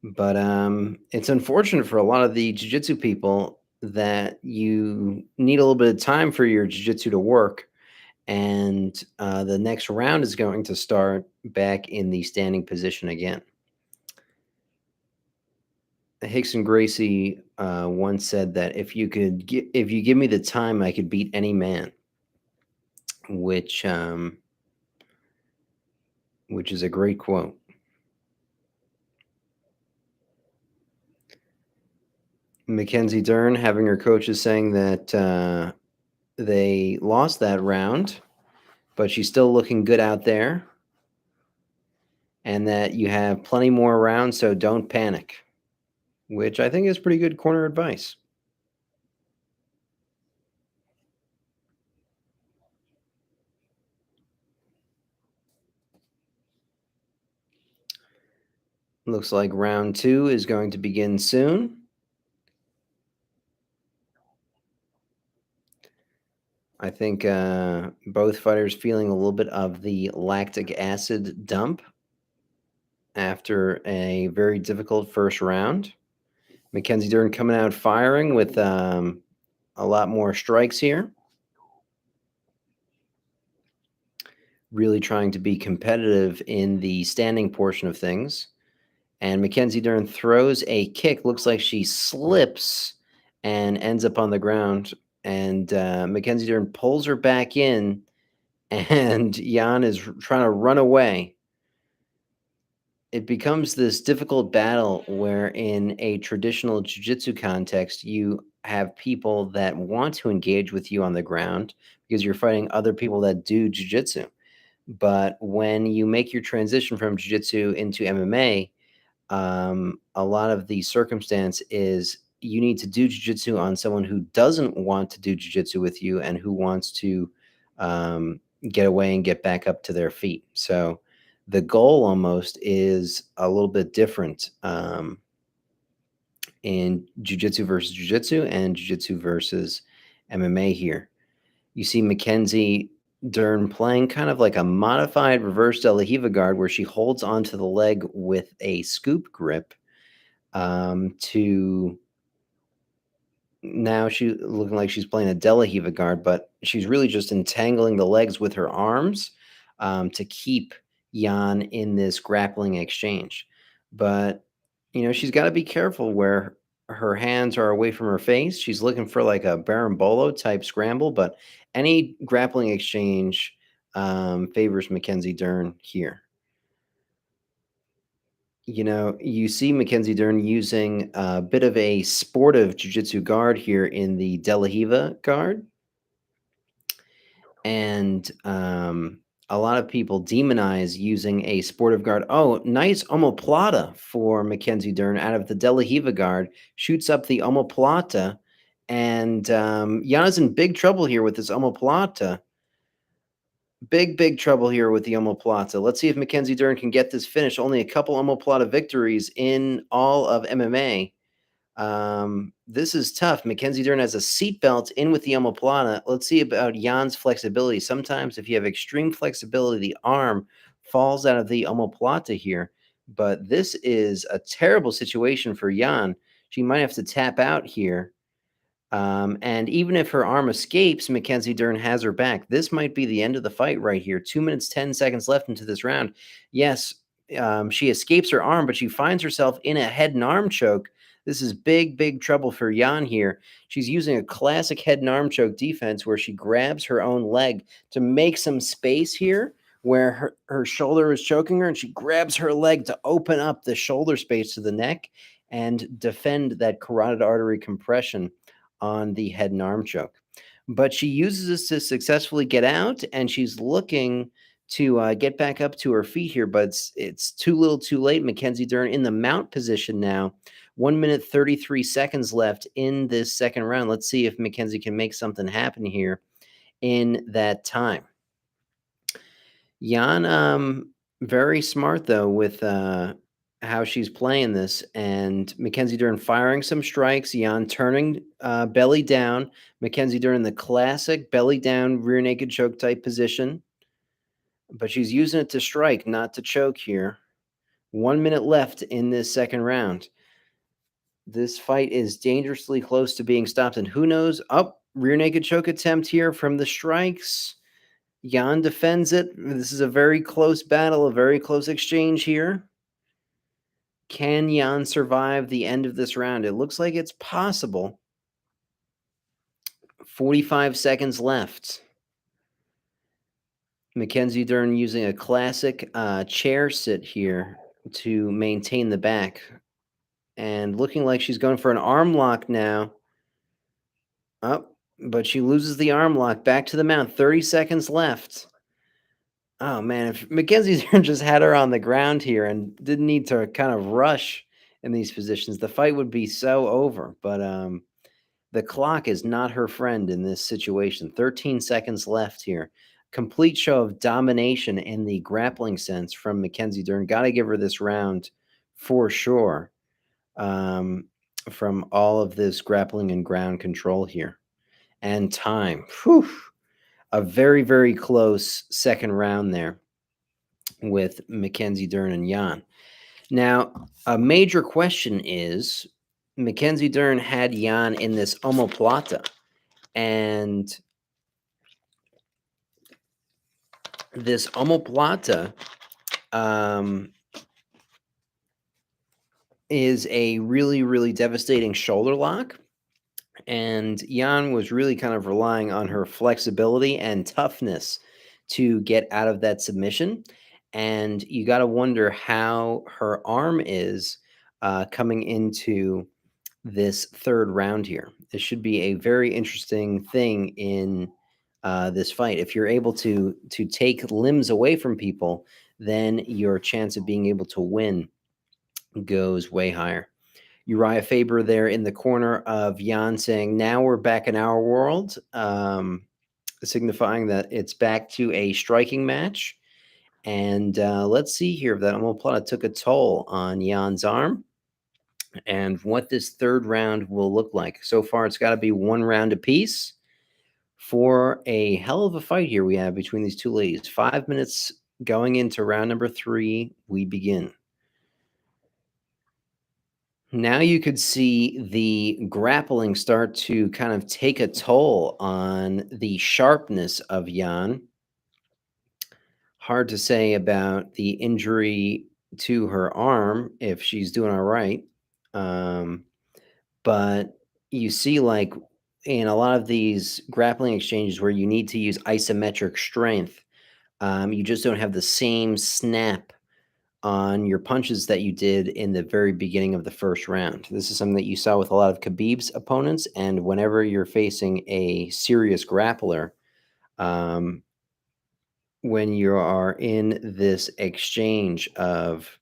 But it's unfortunate for a lot of the jiu-jitsu people that you need a little bit of time for your jiu-jitsu to work, and the next round is going to start back in the standing position again. Hickson Gracie once said that if you give me the time, I could beat any man, which is a great quote. Mackenzie Dern having her coaches saying that they lost that round, but she's still looking good out there, and that you have plenty more rounds, so don't panic, which I think is pretty good corner advice. Looks like round 2 is going to begin soon. I think both fighters feeling a little bit of the lactic acid dump after a very difficult first round. Mackenzie Dern coming out firing with a lot more strikes here. Really trying to be competitive in the standing portion of things. And Mackenzie Dern throws a kick. Looks like she slips and ends up on the ground. And Mackenzie Dern pulls her back in, and Jan is trying to run away. It becomes this difficult battle where, in a traditional jiu-jitsu context, you have people that want to engage with you on the ground because you're fighting other people that do jiu-jitsu. But when you make your transition from jiu-jitsu into MMA, a lot of the circumstance is you need to do jujitsu on someone who doesn't want to do jujitsu with you and who wants to get away and get back up to their feet. So the goal almost is a little bit different in jujitsu versus jujitsu and jujitsu versus MMA here. You see Mackenzie Dern playing kind of like a modified reverse De La Riva guard where she holds onto the leg with a scoop grip to now she looking like she's playing a De La Riva guard, but she's really just entangling the legs with her arms to keep Jan in this grappling exchange. But she's got to be careful where her hands are away from her face. She's looking for like a Berimbolo type scramble, but any grappling exchange favors Mackenzie Dern here. You see Mackenzie Dern using a bit of a sportive jiu-jitsu guard here in the De La Riva guard. And a lot of people demonize using a sportive guard. Oh, nice omoplata for Mackenzie Dern out of the De La Riva guard. Shoots up the omoplata. And Yana's in big trouble here with this omoplata. Big trouble here with the omoplata. Let's see if Mackenzie Dern can get this finish. Only a couple omoplata victories in all of MMA. This is tough. Mackenzie Dern has a seatbelt in with the omoplata. Let's see about Jan's flexibility. Sometimes if you have extreme flexibility, the arm falls out of the omoplata here. But this is a terrible situation for Jan. She might have to tap out here. And even if her arm escapes, Mackenzie Dern has her back. This might be the end of the fight right here. 2 minutes, 10 seconds left into this round. Yes, she escapes her arm, but she finds herself in a head and arm choke. This is big trouble for Jan here. She's using a classic head and arm choke defense where she grabs her own leg to make some space here where her shoulder is choking her, and she grabs her leg to open up the shoulder space to the neck and defend that carotid artery compression on the head and arm choke. But she uses this to successfully get out, and she's looking to get back up to her feet here, but it's too little too late. Mackenzie Dern in the mount position now. 1 minute, 33 seconds left in this second round. Let's see if Mackenzie can make something happen here in that time. Jan, very smart, though, with how she's playing this, and Mackenzie Dern firing some strikes, Jan turning belly down, Mackenzie Dern the classic belly down, rear naked choke type position, but she's using it to strike, not to choke here. 1 minute left in this second round. This fight is dangerously close to being stopped, and who knows? Rear naked choke attempt here from the strikes. Jan defends it. This is a very close battle, a very close exchange here. Can Jan survive the end of this round? It looks like it's possible. 45 seconds left. Mackenzie Dern using a classic chair sit here to maintain the back. And looking like she's going for an arm lock now. But she loses the arm lock. Back to the mount. 30 seconds left. Oh, man. If Mackenzie Dern just had her on the ground here and didn't need to kind of rush in these positions, the fight would be so over. But the clock is not her friend in this situation. 13 seconds left here. Complete show of domination in the grappling sense from Mackenzie Dern. Got to give her this round for sure, um, from all of this grappling and ground control here. And time. Whew, a very, very close second round there with Mackenzie, Dern, and Jan. Now, a major question is Mackenzie Dern had Jan in this omoplata, and this omoplata um, is a really, really devastating shoulder lock. And Jan was really kind of relying on her flexibility and toughness to get out of that submission. And you got to wonder how her arm is coming into this third round here. This should be a very interesting thing in this fight. If you're able to take limbs away from people, then your chance of being able to win goes way higher. Uriah Faber there in the corner of Jan saying, "Now we're back in our world," signifying that it's back to a striking match. And let's see here if that omoplata took a toll on Jan's arm and what this third round will look like. So far, it's got to be one round apiece for a hell of a fight here we have between these two ladies. 5 minutes going into round number 3, we begin. Now you could see the grappling start to kind of take a toll on the sharpness of Jan. Hard to say about the injury to her arm if she's doing all right. Um, but you see, like in a lot of these grappling exchanges where you need to use isometric strength, you just don't have the same snap on your punches that you did in the very beginning of the first round. This is something that you saw with a lot of Khabib's opponents, and whenever you're facing a serious grappler, um, when you are in this exchange of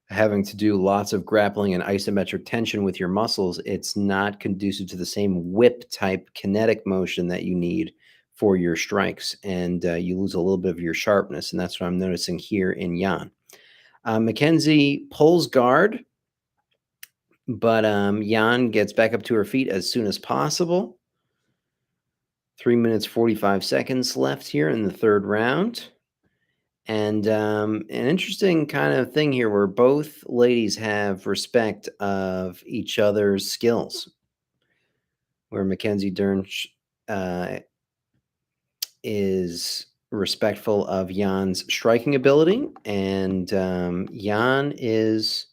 having to do lots of grappling and isometric tension with your muscles, it's not conducive to the same whip type kinetic motion that you need for your strikes, and you lose a little bit of your sharpness, and that's what I'm noticing here in Jan. Mackenzie pulls guard, but Jan gets back up to her feet as soon as possible. 3 minutes, 45 seconds left here in the third round. And an interesting kind of thing here where both ladies have respect of each other's skills, where Mackenzie Dern uh, is respectful of Jan's striking ability, and Jan is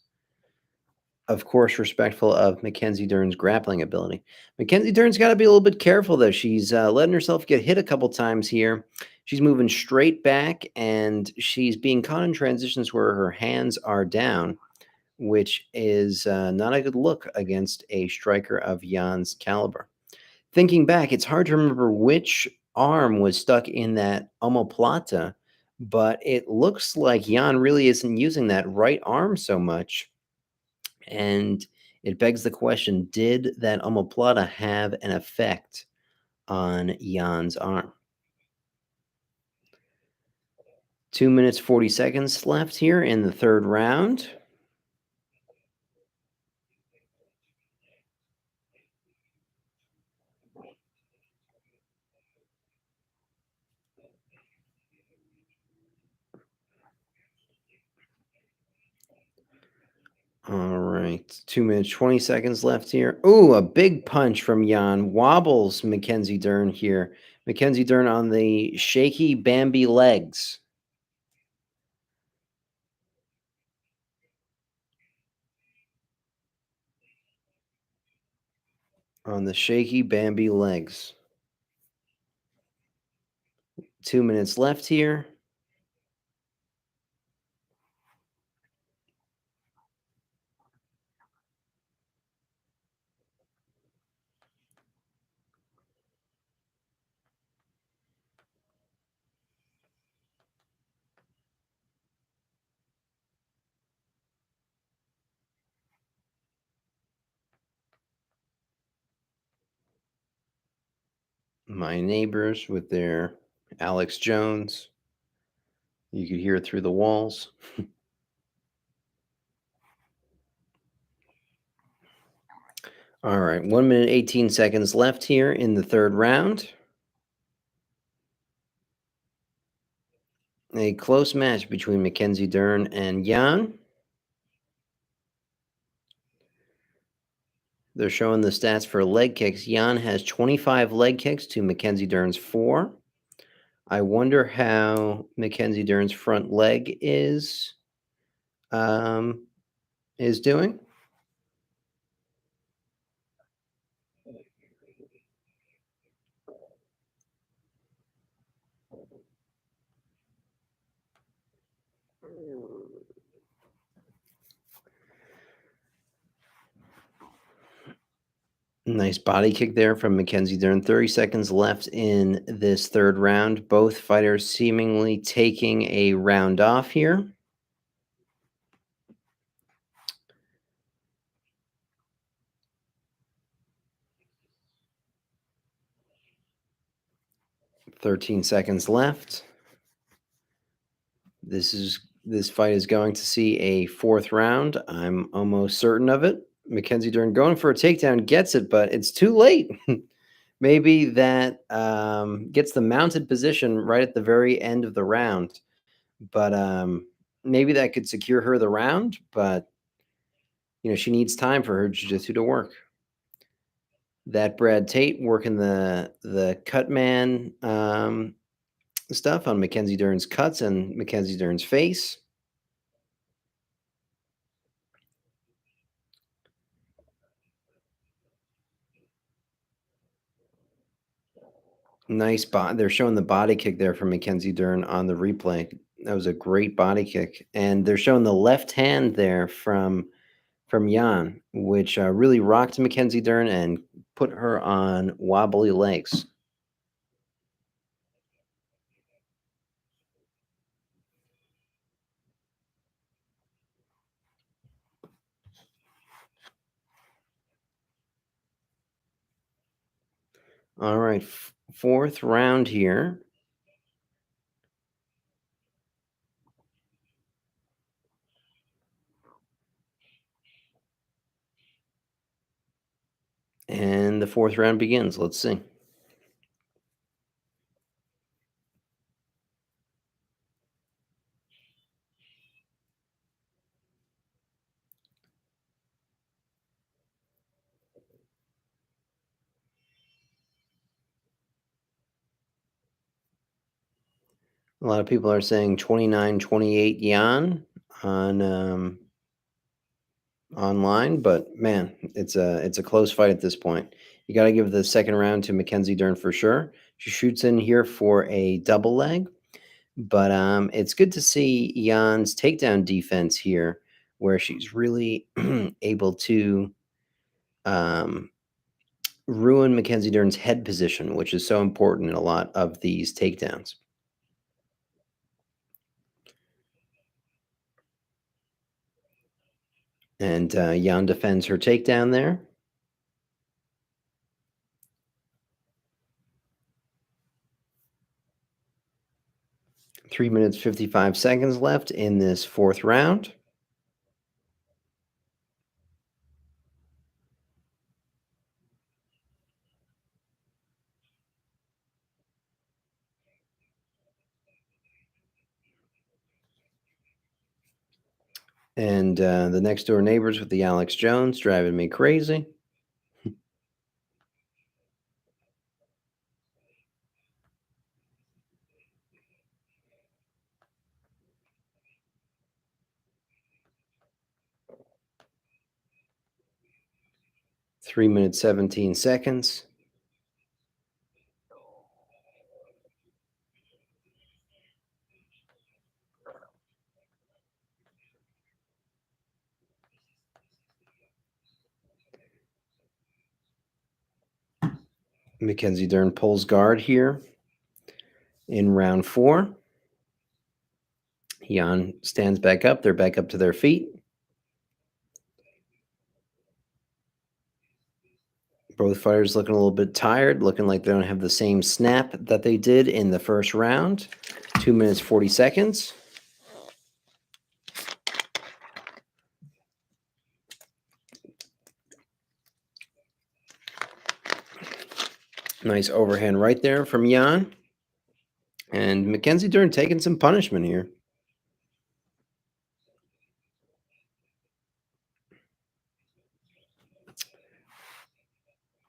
of course, respectful of Mackenzie Dern's grappling ability. Mackenzie Dern's got to be a little bit careful, though. She's letting herself get hit a couple times here. She's moving straight back, and she's being caught in transitions where her hands are down, which is not a good look against a striker of Jan's caliber. Thinking back, it's hard to remember which arm was stuck in that omoplata, but it looks like Jan really isn't using that right arm so much. And it begs the question, did that omoplata have an effect on Jan's arm? 2 minutes, 40 seconds left here in the third round. All right. 2 minutes, 20 seconds left here. Ooh, a big punch from Jan. Wobbles Mackenzie Dern here. Mackenzie Dern on the shaky Bambi legs. On the shaky Bambi legs. 2 minutes left here. My neighbors with their Alex Jones. You could hear it through the walls. All right, 1 minute, 18 seconds left here in the third round. A close match between Mackenzie Dern and Jan. They're showing the stats for leg kicks. Jan has 25 leg kicks to Mackenzie Dern's 4. I wonder how Mackenzie Dern's front leg um, is doing. Nice body kick there from Mackenzie Dern. 30 seconds left in this third round. Both fighters seemingly taking a round off here. "13 seconds left. This fight is going to see a fourth round. I'm almost certain of it. Mackenzie Dern going for a takedown, gets it, but it's too late. Maybe that gets the mounted position right at the very end of the round. But maybe that could secure her the round, but she needs time for her jiu-jitsu to work. That Brad Tate working the cut man stuff on Mackenzie Dern's cuts and Mackenzie Dern's face. Nice body. They're showing the body kick there from Mackenzie Dern on the replay. That was a great body kick, and they're showing the left hand there from Jan, which really rocked Mackenzie Dern and put her on wobbly legs. All right, fourth round here. And the fourth round begins. Let's see. A lot of people are saying 29-28 Jan on online, but man, it's a close fight at this point. You got to give the second round to Mackenzie Dern for sure. She shoots in here for a double leg, but it's good to see Jan's takedown defense here, where she's really able to um, ruin Mackenzie Dern's head position, which is so important in a lot of these takedowns. And Jan defends her takedown there. 3 minutes, 55 seconds left in this fourth round. And the next door neighbors with the Alex Jones driving me crazy. Three minutes, 17 seconds. Mackenzie Dern pulls guard here in round 4. Jan stands back up. They're back up to their feet. Both fighters looking a little bit tired, looking like they don't have the same snap that they did in the first round. 2 minutes, 40 seconds. Nice overhand right there from Jan. And Mackenzie Dern taking some punishment here.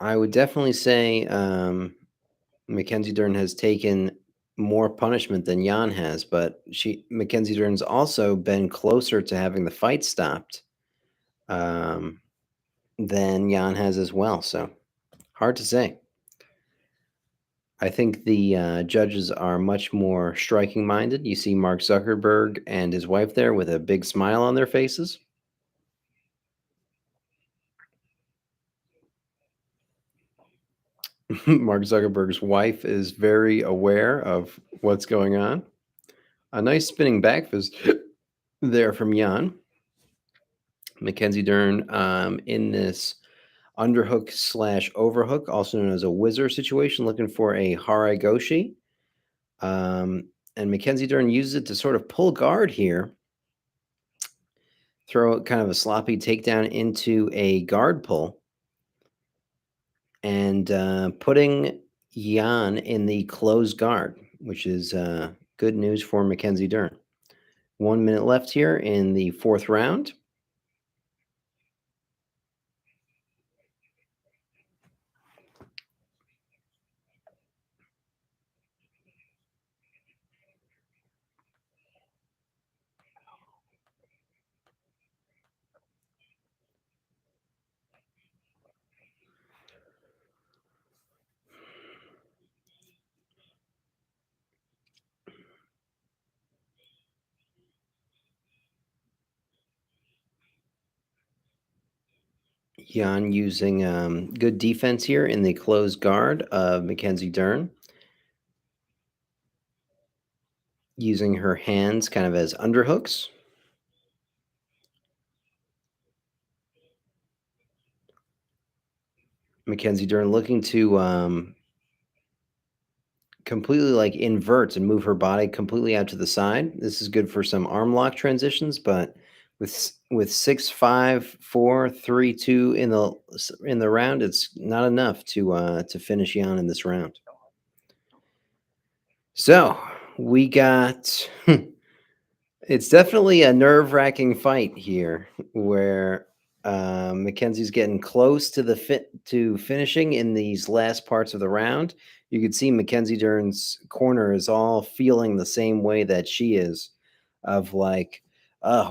I would definitely say Mackenzie Dern has taken more punishment than Jan has, but Mackenzie Dern's also been closer to having the fight stopped um, than Jan has as well. So hard to say. I think the judges are much more striking minded. You see Mark Zuckerberg and his wife there with a big smile on their faces. Mark Zuckerberg's wife is very aware of what's going on. A nice spinning back fist there from Jan. Mackenzie Dern in this underhook slash overhook, also known as a whizzer situation, looking for a Harai Goshi. And Mackenzie Dern uses it to sort of pull guard here, throw kind of a sloppy takedown into a guard pull, and putting Jan in the closed guard, which is good news for Mackenzie Dern. 1 minute left here in the fourth round. Jan using good defense here in the closed guard of Mackenzie Dern, using her hands kind of as underhooks. Mackenzie Dern looking to completely like invert and move her body completely out to the side. This is good for some arm lock transitions, but with 6-5-4-3-2 in the round, it's not enough to finish Jan in this round. So we got it's definitely a nerve-wracking fight here, where Mackenzie's getting close to the to finishing in these last parts of the round. You can see Mackenzie Dern's corner is all feeling the same way that she is, of like,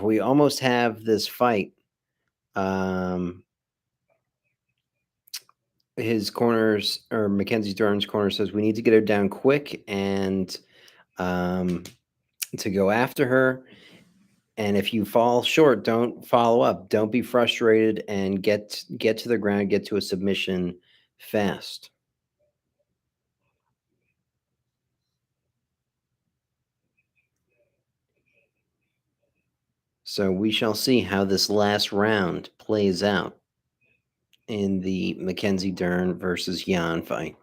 we almost have this fight. Um, his corners, or Mackenzie Dern's corner, says we need to get her down quick and um, to go after her. And if you fall short, don't follow up. Don't be frustrated and get to the ground, get to a submission fast. So we shall see how this last round plays out in the Mackenzie Dern versus Jan fight.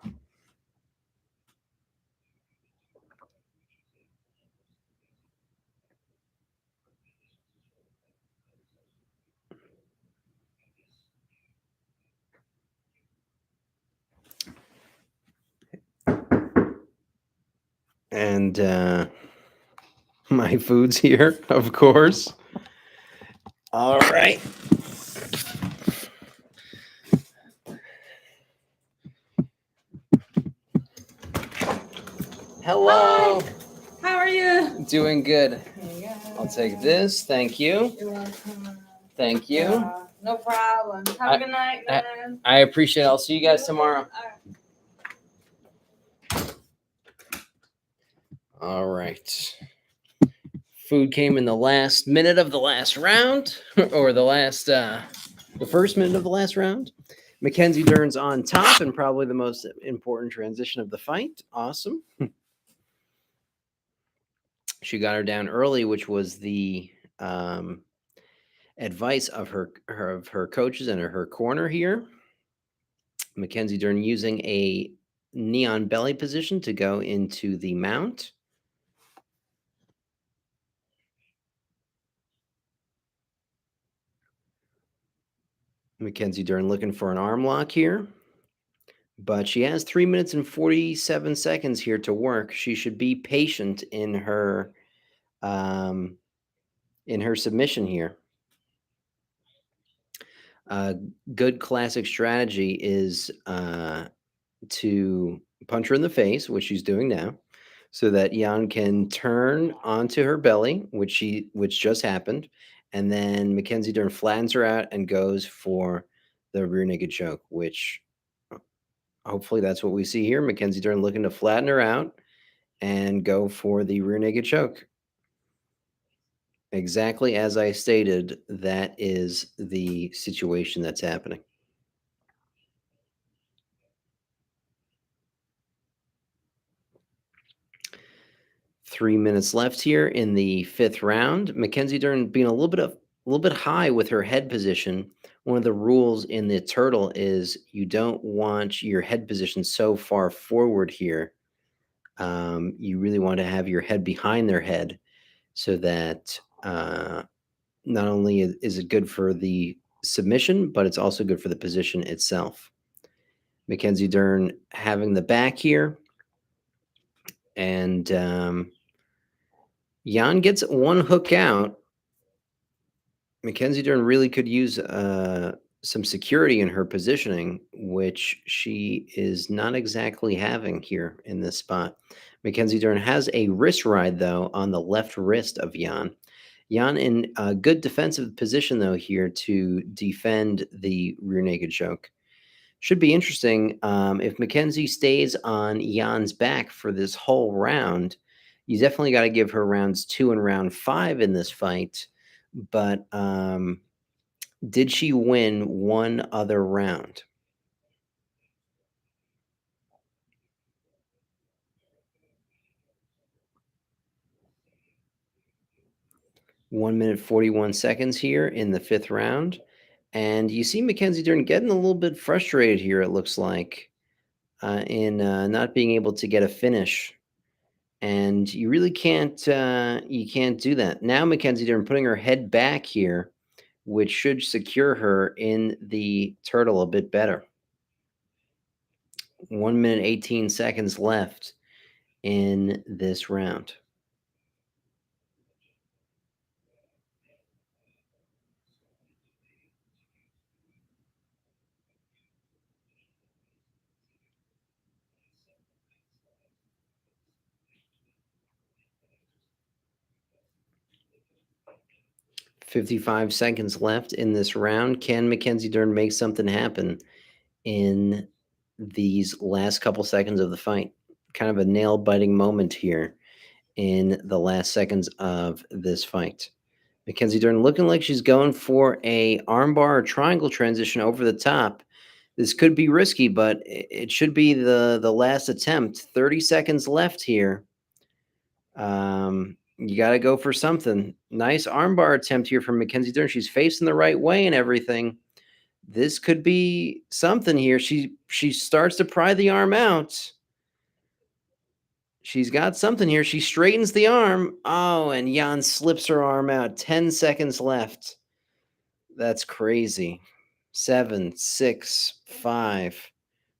And my food's here, of course. All right. Hello. Hi. How are you? Doing good. Yeah. I'll take this. Thank you. You're welcome. Thank you. Yeah, no problem. Have a good night, man. I appreciate it. I'll see you guys tomorrow. All right. Food came in the last minute of the last round, or the first minute of the last round. Mackenzie Dern's on top, and probably the most important transition of the fight. Awesome. She got her down early, which was the advice of her coaches and her corner here. Mackenzie Dern using a neon belly position to go into the mount. Mackenzie Dern looking for an arm lock here. But she has 3 minutes and 47 seconds here to work. She should be patient um, in her submission here. A good classic strategy is to punch her in the face, which she's doing now, so that Jan can turn onto her belly, which just happened, and then Mackenzie Dern flattens her out and goes for the rear naked choke, which hopefully that's what we see here. Mackenzie Dern looking to flatten her out and go for the rear naked choke. Exactly as I stated, that is the situation that's happening. Three minutes left here in the fifth round. Mackenzie Dern being a little bit high with her head position. One of the rules in the turtle is you don't want your head position so far forward here. You really want to have your head behind their head so that not only is it good for the submission, but it's also good for the position itself. Mackenzie Dern having the back here, and Jan gets one hook out. Mackenzie Dern really could use some security in her positioning, which she is not exactly having here in this spot. Mackenzie Dern has a wrist ride, though, on the left wrist of Jan. Jan in a good defensive position, though, here to defend the rear naked choke. Should be interesting if Mackenzie stays on Jan's back for this whole round. You definitely got to give her rounds 2 and round 5 in this fight. But did she win one other round? One minute 41 seconds here in the fifth round. And you see Mackenzie Dern getting a little bit frustrated here, it looks like, in not being able to get a finish. And you really can't do that. Now Mackenzie Dern putting her head back here, which should secure her in the turtle a bit better. 1 minute 18 seconds left in this round. $55 seconds left in this round. Can Mackenzie Dern make something happen in these last couple seconds of the fight? Kind of a nail-biting moment here in the last seconds of this fight. Mackenzie Dern looking like she's going for a armbar or triangle transition over the top. This could be risky, but it should be the last attempt. 30 seconds left here. You got to go for something. Nice armbar attempt here from Mackenzie Dern. She's facing the right way and everything. This could be something here. She starts to pry the arm out. She's got something here. She straightens the arm. Oh, and Jan slips her arm out. 10 seconds left. That's crazy. 7, 6, 5,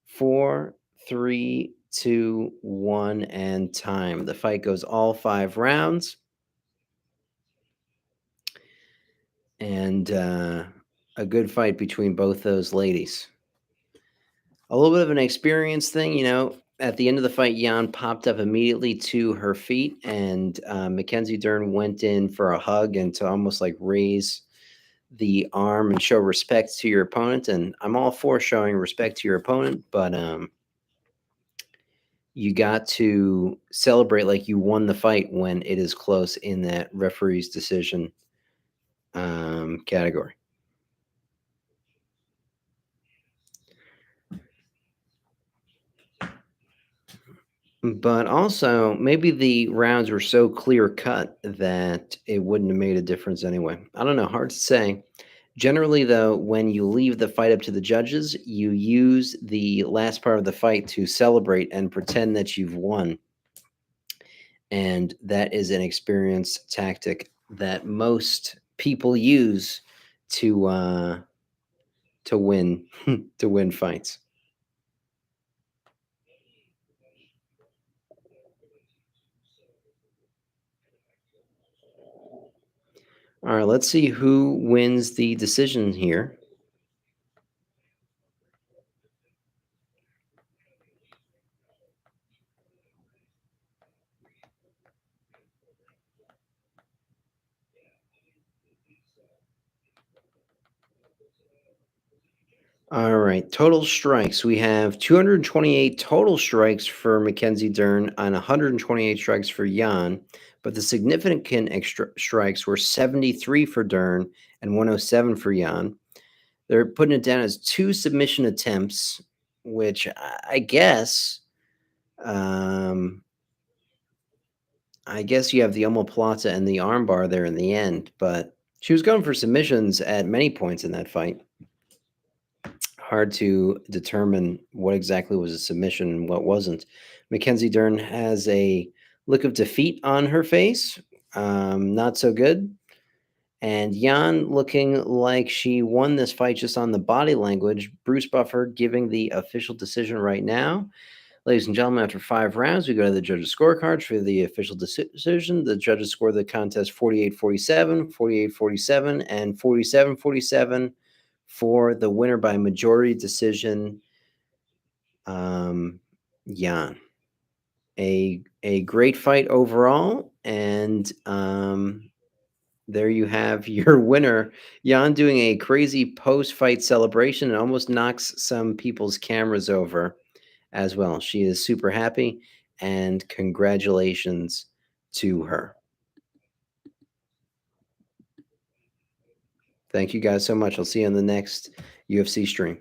4, 3, 2, 1, and time. The fight goes all 5 rounds. And a good fight between both those ladies. A little bit of an experience thing, at the end of the fight, Jan popped up immediately to her feet, and Mackenzie Dern went in for a hug and to almost like raise the arm and show respect to your opponent. And I'm all for showing respect to your opponent, but you got to celebrate like you won the fight when it is close in that referee's decision category. But also, maybe the rounds were so clear cut that it wouldn't have made a difference anyway. I don't know, hard to say. Generally, though, when you leave the fight up to the judges, you use the last part of the fight to celebrate and pretend that you've won. And that is an experienced tactic that most people use to win to win fights. All right, let's see who wins the decision here. All right, total strikes. We have 228 total strikes for Mackenzie Dern and 128 strikes for Jan, but the significant extra strikes were 73 for Dern and 107 for Jan. They're putting it down as 2 submission attempts, which um, I guess you have the omoplata and the armbar there in the end, but she was going for submissions at many points in that fight. Hard to determine what exactly was a submission and what wasn't. Mackenzie Dern has a look of defeat on her face. Not so good. And Jan looking like she won this fight just on the body language. Bruce Buffer giving the official decision right now. Ladies and gentlemen, after 5 rounds, we go to the judges' scorecards for the official decision. The judges score the contest 48-47, 48-47, and 47-47 for the winner by majority decision, Jan. A great fight overall, and there you have your winner. Jan doing a crazy post-fight celebration and almost knocks some people's cameras over as well. She is super happy, and congratulations to her. Thank you guys so much. I'll see you on the next UFC stream.